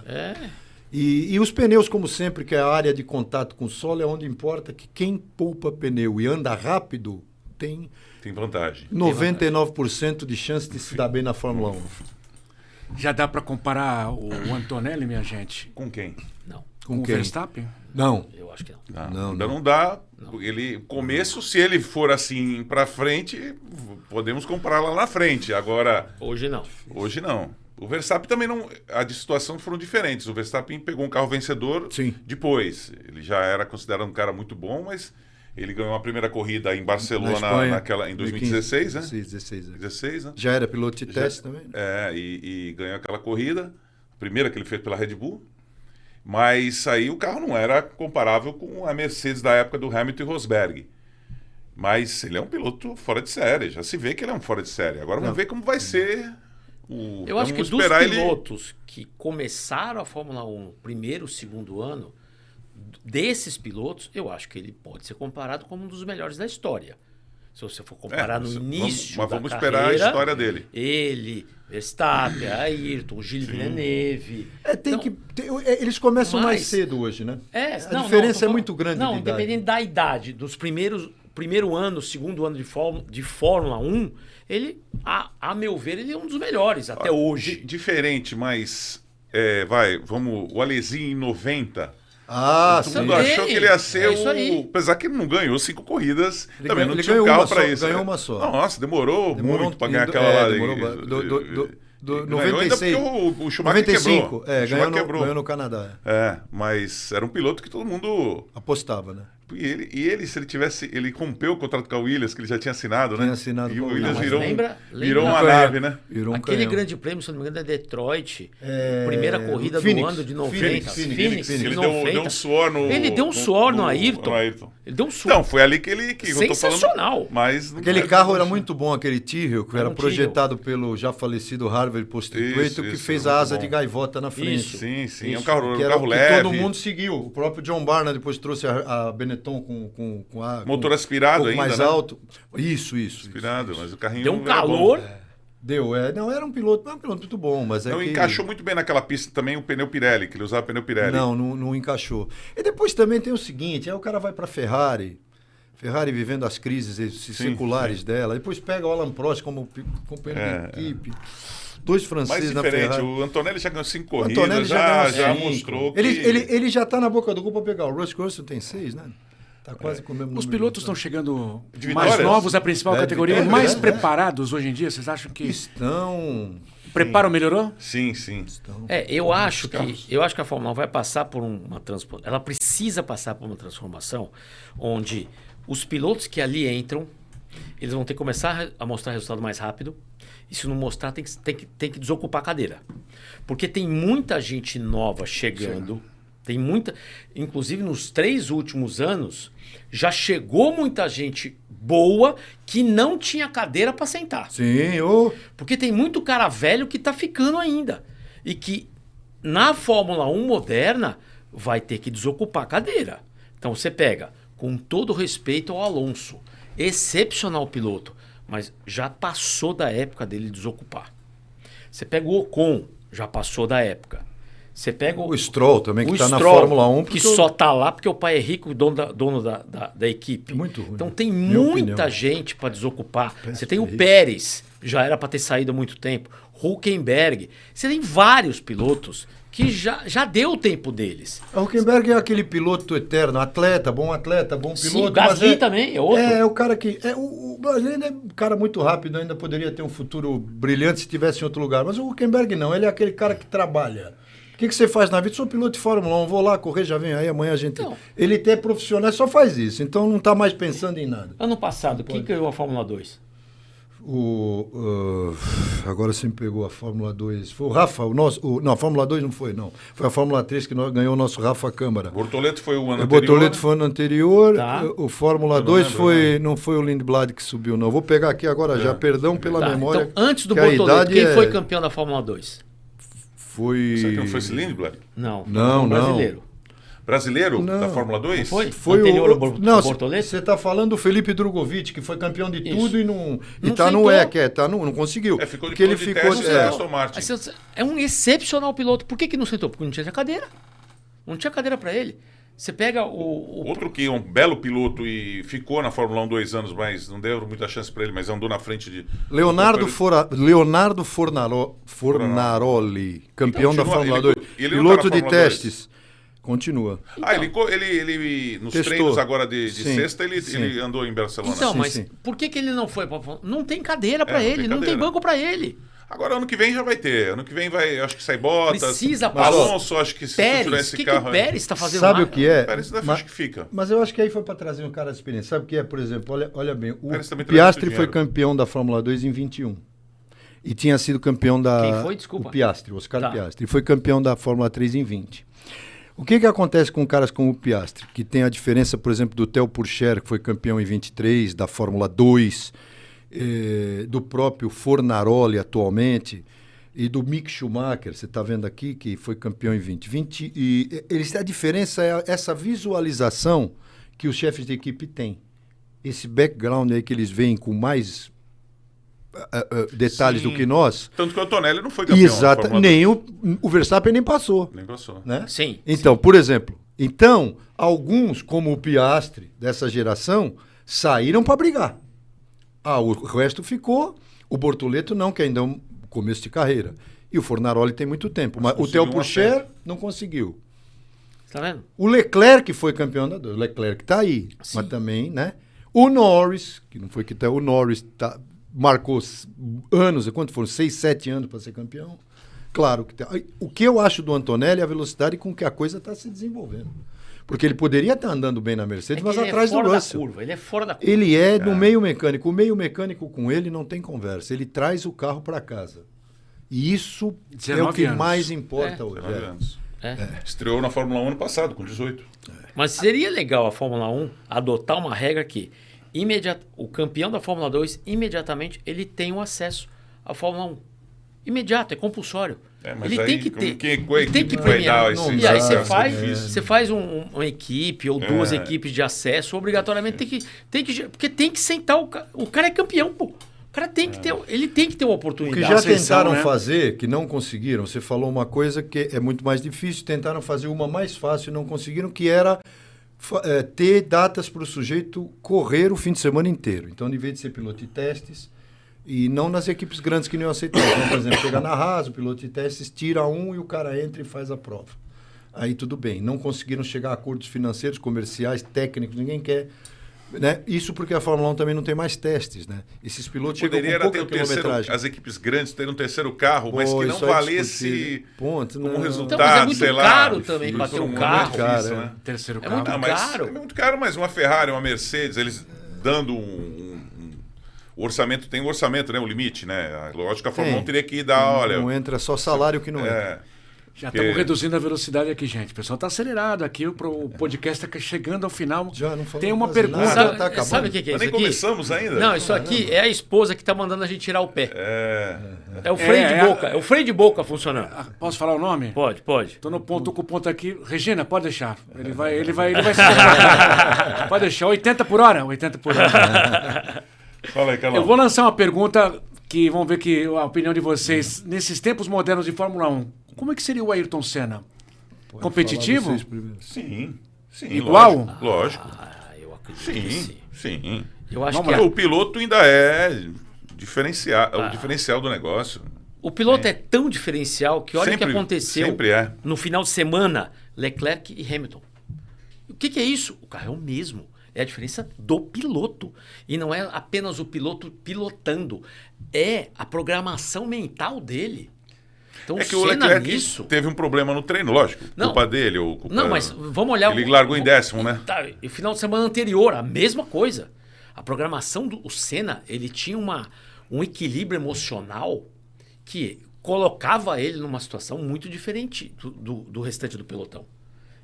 S3: E os pneus, como sempre, que é a área de contato com o solo, é onde importa que quem poupa pneu e anda rápido tem
S2: Tem vantagem.
S3: 99% de chance de se dar bem na Fórmula 1.
S1: Já dá para comparar o Antonelli, minha gente,
S2: Com quem?
S4: Não,
S1: com o
S3: quem?
S1: Verstappen?
S3: Não.
S4: eu acho que não.
S2: Ainda não dá. Ele, começo, se ele for assim pra frente, podemos comprar lá na frente. Agora,
S4: Hoje não.
S2: hoje não. O Verstappen também não. A de situação foram diferentes. O Verstappen pegou um carro vencedor
S3: Sim.
S2: depois. Ele já era considerado um cara muito bom, mas ele ganhou a primeira corrida em Barcelona
S3: Espanha,
S2: em 2016, né?
S3: 16,
S2: 16, né?
S3: Já era piloto de teste também?
S2: E ganhou aquela corrida, a primeira que ele fez pela Red Bull. Mas aí o carro não era comparável com a Mercedes da época do Hamilton e Rosberg. Mas ele é um piloto fora de série, já se vê que ele é um fora de série. Agora vamos ver como vai ser o...
S4: Eu acho que
S2: vamos
S4: dos
S2: esperar
S4: pilotos que começaram a Fórmula 1 no primeiro, segundo ano, desses pilotos, eu acho que ele pode ser comparado como um dos melhores da história. Se você for comparar no início
S2: mas
S4: da
S2: vamos
S4: carreira,
S2: esperar a história dele.
S4: Ele, Verstappen, Ayrton, Gilles Villeneuve.
S3: Eles começam
S4: mas-
S3: mais cedo hoje, né?
S4: A
S3: A diferença
S4: tô
S3: é
S4: falando-
S3: muito grande
S4: Não,
S3: de idade.
S4: independente da idade, dos primeiro ano, segundo ano de Fórmula 1, ele, a meu ver, ele é um dos melhores até hoje.
S2: Diferente, mas vamos, o Alesi em 90.
S3: Ah,
S2: Todo
S3: sim.
S2: mundo
S4: Também,
S2: achou que ele ia ser
S4: é isso aí.
S2: Apesar que ele não ganhou 5 corridas,
S3: Ele
S2: também
S3: ganhou-
S2: não
S3: ele
S2: tinha um
S3: ganhou
S2: carro
S3: uma
S2: para
S3: só,
S2: isso.
S3: ganhou
S2: né?
S3: uma só.
S2: Nossa, demorou muito para ganhar aquela lá.
S3: demorou do
S2: Ganhou ainda
S3: 96.
S2: porque o Schumacher
S3: 95,
S2: quebrou.
S3: é,
S2: O Schumacher quebrou.
S3: ganhou no Canadá.
S2: Mas era um piloto que todo mundo...
S3: Apostava, né?
S2: E ele, se ele tivesse... Ele rompeu o contrato com a Williams, que ele já tinha assinado, né?
S3: Tinha assinado
S2: E
S3: com
S2: o
S3: a
S2: Williams
S4: Williams.
S2: virou,
S4: Lembra
S2: virou uma
S3: Um canhão.
S2: nave, né?
S3: Virou um
S4: Aquele
S3: canhão.
S4: grande prêmio, se não me engano, é Detroit.
S3: É,
S4: Primeira corrida
S3: Phoenix.
S4: do ano de 90.
S3: Phoenix.
S4: de
S2: Ele
S4: 90.
S2: deu um suor no...
S4: Ele deu um suor no Ayrton.
S2: Ele
S4: deu um suor.
S2: Não, foi ali que ele... Que eu tô
S4: Sensacional.
S2: falando, mas não
S3: Aquele
S2: é-
S3: carro era muito bom, aquele Tyrrell, que
S4: Era
S3: era
S4: um
S3: projetado pelo já falecido Harvey Postlewaite, que
S2: Isso,
S3: fez
S2: muito
S3: a asa
S2: bom.
S3: de gaivota na frente.
S4: Isso.
S2: Sim, é um
S4: Isso.
S2: carro,
S3: Que
S2: um
S3: era
S2: carro
S3: o que
S2: leve.
S3: todo mundo seguiu. O próprio John Barnard depois trouxe a Benetton com a
S2: Motor aspirado ainda,
S3: mais
S2: né?
S3: alto. Isso.
S2: Aspirado, mas o carrinho
S4: Deu um
S2: era
S4: calor.
S2: bom.
S3: Deu, não era um piloto muito bom, mas
S2: Não
S3: que
S2: encaixou muito bem naquela pista também o pneu Pirelli, que ele usava pneu Pirelli.
S3: não encaixou. E depois também tem o seguinte, aí o cara vai para Ferrari vivendo as crises seculares dela, depois pega o Alan Prost como companheiro de equipe. Dois
S2: Mais
S3: franceses na
S2: diferente,
S3: Ferrari.
S2: o Antonelli já ganhou 5
S3: O
S2: corridas,
S3: Antonelli
S2: já
S3: ganhou cinco.
S2: mostrou que...
S3: Ele já tá na boca do gol para pegar. O Russell tem 6, né? Tá quase com o mesmo
S1: Os
S3: número
S1: pilotos
S3: de
S1: estão chegando
S2: De
S1: mais
S2: vitórias?
S1: novos à principal
S3: É, de
S1: categoria,
S3: vitórias,
S1: mais
S3: é.
S1: preparados hoje em dia. Vocês acham que
S3: Estão...
S1: preparo melhorou?
S2: Sim.
S4: Eu acho que a Fórmula 1 vai passar por uma transformação. Ela precisa passar por uma transformação onde os pilotos que ali entram, eles vão ter que começar a mostrar resultado mais rápido. E se não mostrar, tem que desocupar a cadeira. Porque tem muita gente nova chegando. Tem muita. Inclusive, nos 3 últimos anos, já chegou muita gente boa que não tinha cadeira para sentar.
S3: Sim,
S4: Porque tem muito cara velho que está ficando ainda. E que na Fórmula 1 moderna vai ter que desocupar a cadeira. Então você pega, com todo respeito ao Alonso, excepcional piloto, mas já passou da época dele desocupar. Você pega o Ocon, já passou da época. Você pega
S3: o Stroll também, que
S4: o
S3: está na
S4: Stroll,
S3: Fórmula 1.
S4: que só está lá porque o pai é rico, dono da equipe.
S3: Muito ruim.
S4: Então tem
S3: Minha
S4: muita
S3: opinião.
S4: gente para desocupar. Você tem o
S3: terrível.
S4: Pérez, já era para ter saído há muito tempo. Hulkenberg. Você tem vários pilotos que já deu o tempo deles.
S3: O Huckenberg é aquele piloto eterno, bom piloto.
S4: Sim, o Gasly também é outro.
S3: É o cara que... o brasileiro é um cara muito rápido, ainda poderia ter um futuro brilhante se estivesse em outro lugar. Mas o Huckenberg não, ele é aquele cara que trabalha. O que você faz na vida? Sou piloto de Fórmula 1, vou lá correr, já vem aí, amanhã a gente...
S4: Então.
S3: Ele é profissional, só faz isso, então não está mais pensando em nada.
S4: Ano passado, quem ganhou a Fórmula 2?
S3: Agora você me pegou a Fórmula 2. Foi o Rafa, não, a Fórmula 2 não foi, não. Foi a Fórmula 3 que ganhou o nosso Rafa Câmara.
S2: Bortoleto foi o ano
S3: O
S2: anterior.
S3: Bortoleto foi ano anterior.
S4: Tá.
S3: O Fórmula 2 não foi o Lindblad que subiu, não. Vou pegar aqui agora já, perdão pela
S4: Tá,
S3: memória.
S4: então, antes do
S3: que a
S4: Bortoleto,
S3: idade
S4: quem
S3: é-
S4: foi campeão da Fórmula 2?
S3: Foi...
S2: Será que não foi esse Lindblad?
S4: Não,
S3: Não,
S4: um brasileiro.
S2: Brasileiro
S3: Não.
S2: da Fórmula 2?
S4: Foi?
S3: Foi
S4: Anterior
S3: o...
S4: ao
S3: Não,
S4: Bortoleto?
S3: você está falando do Felipe Drogovic, que foi campeão de
S4: Isso.
S3: tudo e não
S4: Não
S3: tá no
S4: sentou.
S3: não conseguiu.
S2: Ficou de
S3: Porque ele
S2: piloto de
S3: ficou...
S2: teste
S3: é,
S2: no Aston Martin.
S4: É um excepcional piloto. Por que não sentou? Porque não tinha cadeira. Não tinha cadeira para ele. Você pega o
S2: Outro que é um belo piloto e ficou na Fórmula 1 2 anos, mas não deram muita chance para ele, mas andou na frente de...
S3: Leonardo Fornaroli, campeão da Fórmula 2, piloto de testes. Continua.
S2: Ele nos
S3: Testou.
S2: treinos agora de
S3: Sim,
S2: sexta, ele
S3: sim.
S2: andou em Barcelona.
S4: Então,
S3: Sim,
S4: mas
S3: sim.
S4: por que ele não foi para Não tem cadeira para
S2: não tem
S4: ele, não tem
S2: cadeira.
S4: banco para ele.
S2: Agora, ano que vem já vai ter. Ano que vem vai, acho que sai Bottas.
S4: Precisa
S2: Alonso, acho que se tirar
S4: Pérez,
S2: esse
S4: o que
S2: carro...
S4: o Pérez está fazendo
S3: Sabe
S4: lá?
S3: o que é?
S2: Pérez ainda acho que fica.
S3: Mas eu acho que aí foi para trazer um cara de experiência. Sabe o que é? Por exemplo, olha bem, o
S2: Pérez também traz
S3: Piastri
S2: muito
S3: foi
S2: dinheiro.
S3: campeão da Fórmula 2 em 21. E tinha sido campeão da...
S4: Quem foi? Desculpa.
S3: O Piastri, o Oscar
S4: Tá.
S3: Piastri. E foi campeão da Fórmula 3 em 20. O que acontece com caras como o Piastri? Que tem a diferença, por exemplo, do Theo Pourchaire, que foi campeão em 23, da Fórmula 2, do próprio Fornaroli atualmente, e do Mick Schumacher, você está vendo aqui, que foi campeão em 20. A diferença é essa visualização que os chefes de equipe têm. Esse background aí que eles veem com mais detalhes
S2: Sim.
S3: do que nós.
S2: Tanto que o Antonelli não foi campeão da
S3: Exato,
S2: Fórmula
S3: nem o Verstappen nem passou.
S2: 2. Nem passou.
S3: Né?
S4: Sim.
S3: Então, por exemplo, alguns, como o Piastri, dessa geração, saíram para brigar. O resto ficou. O Bortoleto não, que ainda é um começo de carreira. E o Fornaroli tem muito tempo. Mas o
S2: conseguiu
S3: Theo
S2: um
S3: Pourchaire
S2: acesso.
S3: não conseguiu.
S4: Tá vendo?
S3: O Leclerc foi campeão da 2. O Leclerc está aí.
S4: Sim.
S3: Mas também, né? O Norris, que não foi que o Norris marcou anos, quanto foram? 6, 7 anos para ser campeão. Claro que o que eu acho do Antonelli é a velocidade com que a coisa está se desenvolvendo. Porque ele poderia estar andando bem na Mercedes, mas
S4: ele
S3: atrás
S4: é
S3: do
S4: fora da
S3: Russell.
S4: curva, ele é fora da curva.
S3: Ele é no meio mecânico. O meio mecânico com ele não tem conversa. Ele traz o carro para casa. E isso é o
S1: 19
S3: que
S1: anos.
S3: mais importa hoje.
S2: 19 anos.
S4: É.
S2: Estreou na Fórmula 1 ano passado, com 18.
S4: Mas seria legal a Fórmula 1 adotar uma regra que o campeão da Fórmula 2, imediatamente, ele tem o acesso à Fórmula 1. Imediato, é compulsório.
S2: Mas
S4: ele
S2: aí,
S4: tem que ter.
S2: qual
S4: Ele tem que
S2: equipe vai
S4: premiar.
S2: dar esse
S4: E aí você
S2: acesso?
S4: faz uma equipe ou duas equipes de acesso, obrigatoriamente porque tem que sentar o cara é campeão, pô. O cara tem que ter, ele tem que ter uma
S3: O que
S4: oportunidade.
S3: já
S1: Ascensão,
S3: tentaram
S1: né?
S3: fazer, que não conseguiram, você falou uma coisa que é muito mais difícil, tentaram fazer uma mais fácil e não conseguiram, que era ter datas para o sujeito correr o fim de semana inteiro. Então, em vez de ser piloto de testes, e não nas equipes grandes que não aceitaram. Então, por exemplo, chegar na Haas, o piloto de testes tira um e o cara entra e faz a prova. Aí tudo bem. Não conseguiram chegar a acordos financeiros, comerciais, técnicos, ninguém quer. Né? Isso porque a Fórmula 1 também não tem mais testes, né? Esses pilotos chegam
S2: Poderia
S3: com
S2: era ter
S3: pouca
S2: o terceiro,
S3: quilometragem.
S2: as equipes grandes terem um terceiro carro, mas que não
S3: isso é
S2: valesse
S3: discutível. Ponto,
S2: como
S3: não.
S2: resultado,
S4: Então, mas é muito
S2: sei lá.
S4: caro também
S2: difícil,
S4: pra ter um
S2: muito
S4: carro.
S2: difícil,
S3: Cara,
S2: né?
S1: Terceiro
S4: É
S1: carro.
S4: muito
S2: Mas
S4: caro.
S2: é muito caro, mas uma Ferrari, uma Mercedes, eles dando o orçamento, tem um orçamento, né? Um limite, né? Lógico que a Fórmula 1 teria que dar, olha...
S3: Não entra só salário que não entra.
S2: É,
S1: Já estamos reduzindo a velocidade aqui, gente. O pessoal está acelerado aqui. O podcast está chegando ao final.
S3: Já não falou
S1: Tem uma
S3: quase
S1: pergunta.
S3: nada.
S4: Sabe,
S3: tá acabando.
S4: sabe o que é
S2: mas
S4: isso
S2: nem
S4: aqui?
S2: começamos ainda.
S4: Não, isso aqui é a esposa que tá mandando a gente tirar o pé. É o freio
S1: É,
S4: de boca. É o freio de boca funcionando.
S1: Posso falar o nome?
S4: Pode.
S1: Tô no ponto, tô com o ponto aqui. Regina, pode deixar. Ele vai se preparar. Pode deixar. 80 por hora? 80 por hora.
S2: Fala aí, Carlão.
S1: Eu vou lançar uma pergunta que vamos ver que a opinião de vocês. Nesses tempos modernos de Fórmula 1, como é que seria o Ayrton Senna? Competitivo?
S3: Falar vocês primeiro.
S2: Sim.
S1: Igual?
S2: Lógico.
S4: Eu acredito que
S2: Sim, sim.
S4: Eu acho
S1: Vamos
S4: que
S1: lá.
S2: O piloto ainda é o diferencial do negócio.
S4: o piloto é tão diferencial que olha o que
S2: Sempre-
S4: aconteceu
S2: sempre é.
S4: no final de semana, Leclerc e Hamilton. O que é isso? O carro é o mesmo. É a diferença do piloto. E não é apenas o piloto pilotando. É a programação mental dele. Então,
S2: É que o
S4: Senna
S2: Leclerc
S4: nisso...
S2: teve um problema no treino, lógico.
S4: Não.
S2: Culpa dele ou culpa...
S4: Não, mas vamos olhar...
S2: Ele largou em 10º, né?
S4: Tá, e o final de semana anterior, a mesma coisa. A programação do Senna, ele tinha um equilíbrio emocional que colocava ele numa situação muito diferente do restante do pelotão.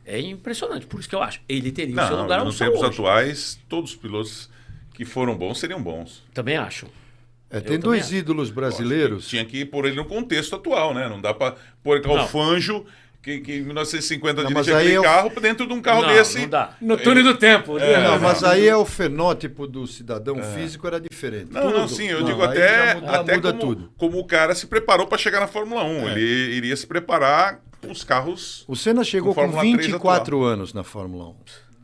S4: É impressionante, por isso que eu acho. Ele teria o seu lugar
S2: Não,
S4: ao
S2: nos
S4: sol
S2: tempos
S4: hoje.
S2: atuais, todos os pilotos que foram bons seriam bons.
S4: Também acho.
S3: Tem
S4: também
S3: dois
S4: acho.
S3: ídolos brasileiros.
S2: Tinha que pôr ele no contexto atual, né? Não dá pra pôr Alfanjo, que em 1950
S3: Não, mas
S2: dirigia
S3: aí
S2: aquele
S3: eu-
S2: carro dentro de um carro
S4: Não,
S2: desse.
S4: não dá.
S1: No túnel do tempo.
S3: Não, mas aí é o fenótipo do cidadão físico era diferente.
S2: Não,
S3: Tudo.
S2: sim, eu
S3: Não,
S2: digo
S3: aí
S2: até,
S3: já muda
S2: até
S3: muda
S2: como,
S3: tudo.
S2: como o cara se preparou para chegar na Fórmula 1. Ele iria se preparar os carros...
S3: O Senna chegou com
S2: Fórmula 3
S3: 24 anos na Fórmula 1.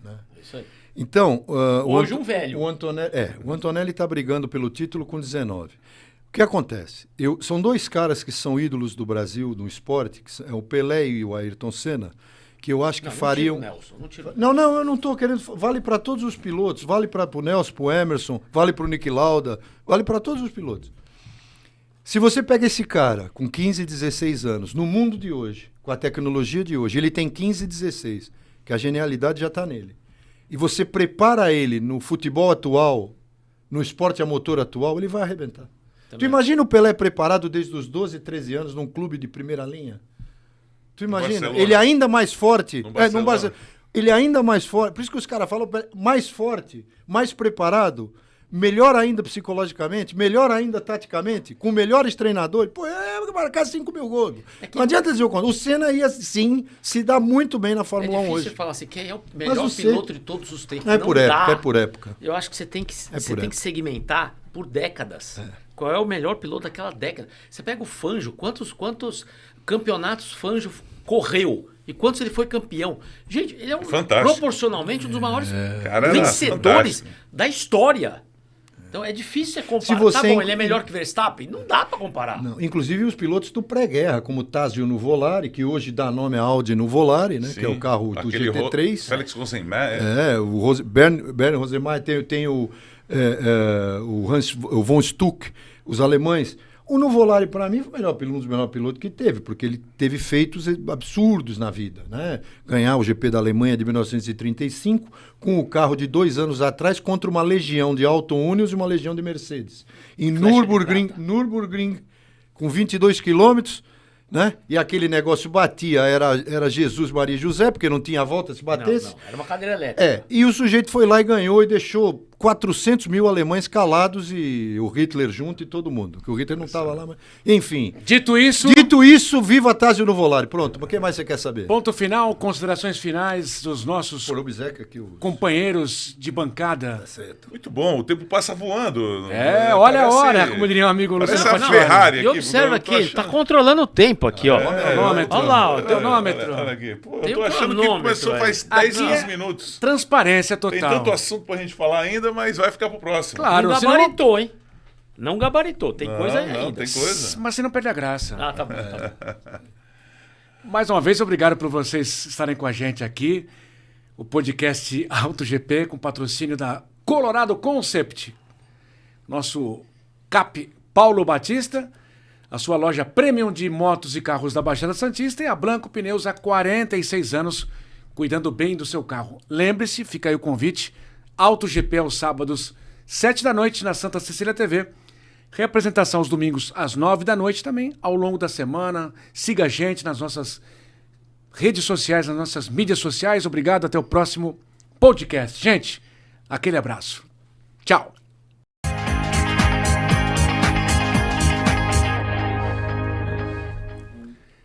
S3: Né?
S4: Isso aí.
S3: Então,
S4: Hoje um velho.
S3: O Antonelli está brigando pelo título com 19. O que acontece? São dois caras que são ídolos do Brasil, do esporte, que é o Pelé e o Ayrton Senna, que eu acho que fariam... Não, eu não estou querendo... Vale para todos os pilotos, vale para o Nelson, para o Emerson, vale para o Niki Lauda, vale para todos os pilotos. Se você pega esse cara com 15, 16 anos, no mundo de hoje, com a tecnologia de hoje, ele tem 15, 16, que a genialidade já está nele. E você prepara ele no futebol atual, no esporte a motor atual, ele vai arrebentar. Também. Tu imagina o Pelé preparado desde os 12, 13 anos num clube de primeira linha? Tu imagina? Ele ainda mais forte. Ele ainda mais forte. Por isso que os caras falam mais forte, mais preparado, melhor ainda psicologicamente, melhor ainda taticamente, com melhores treinadores. Pô, marcar 5 mil gols. Não adianta dizer o contrário. O Senna ia, sim, se dá muito bem na Fórmula 1 hoje.
S4: Você falar assim, quem é o melhor piloto de todos os tempos?
S3: É por época, é por época.
S4: Eu acho que você tem que segmentar por décadas. Qual é o melhor piloto daquela década? Você pega o Fangio, quantos campeonatos Fangio correu? E quantos ele foi campeão? Gente, ele é proporcionalmente um dos maiores vencedores da história. Então é difícil você comparar. Tá bom, ele é melhor que Verstappen? Não dá para comparar.
S3: Não, inclusive os pilotos do pré-guerra, como o Tazio no Volare, que hoje dá nome a Audi no Volare, né? Sim, que é o carro do GT3.
S2: Félix Rosenmeier.
S3: O Bernd Rosenmeier tem o Von Stuck, os alemães. O Nuvolari, para mim, foi um dos melhores pilotos que teve, porque ele teve feitos absurdos na vida, né? Ganhar o GP da Alemanha de 1935 com o carro de 2 anos atrás contra uma legião de Auto Unions e uma legião de Mercedes. Em Nürburgring, com 22 quilômetros, né? E aquele negócio batia, era Jesus, Maria e José, porque não tinha volta se batesse.
S4: Não, era uma cadeira elétrica.
S3: E o sujeito foi lá e ganhou e deixou 400 mil alemães calados e o Hitler junto e todo mundo. Que o Hitler não estava lá, mas... Enfim.
S1: Dito isso,
S3: viva Tazio Nuvolari. Pronto, o que mais você quer saber?
S1: Ponto final, considerações finais dos nossos companheiros de bancada.
S3: Tá certo.
S2: Muito bom, o tempo passa voando.
S1: Olha a hora, como diria um amigo Luciano.
S2: Parece a Ferrari aqui.
S4: E observa aqui, ele tá controlando o tempo aqui, ó.
S1: Olha lá, o teu
S2: Olha aqui. Pô,
S4: Tem
S2: eu tô
S4: um
S2: achando que
S4: cronômetro,
S2: começou faz 10, 15 minutos.
S1: Transparência total.
S2: Tem tanto assunto pra gente falar ainda, mas vai ficar pro próximo.
S1: Claro,
S4: não gabaritou, hein? Não gabaritou, tem coisa aí
S2: não,
S4: ainda.
S2: tem coisa.
S1: Mas você não perde a graça.
S4: Ah, tá bom, tá bom.
S1: Mais uma vez, obrigado por vocês estarem com a gente aqui. O podcast AutoGP com patrocínio da Colorado Concept. Nosso cap Paulo Batista, a sua loja premium de motos e carros da Baixada Santista e a Blanco Pneus há 46 anos, cuidando bem do seu carro. Lembre-se, fica aí o convite, AutoGP aos sábados, 7 da noite na Santa Cecília TV. Reapresentação aos domingos às 9 da noite também, ao longo da semana. Siga a gente nas nossas redes sociais, nas nossas mídias sociais. Obrigado, até o próximo podcast. Gente, aquele abraço. Tchau.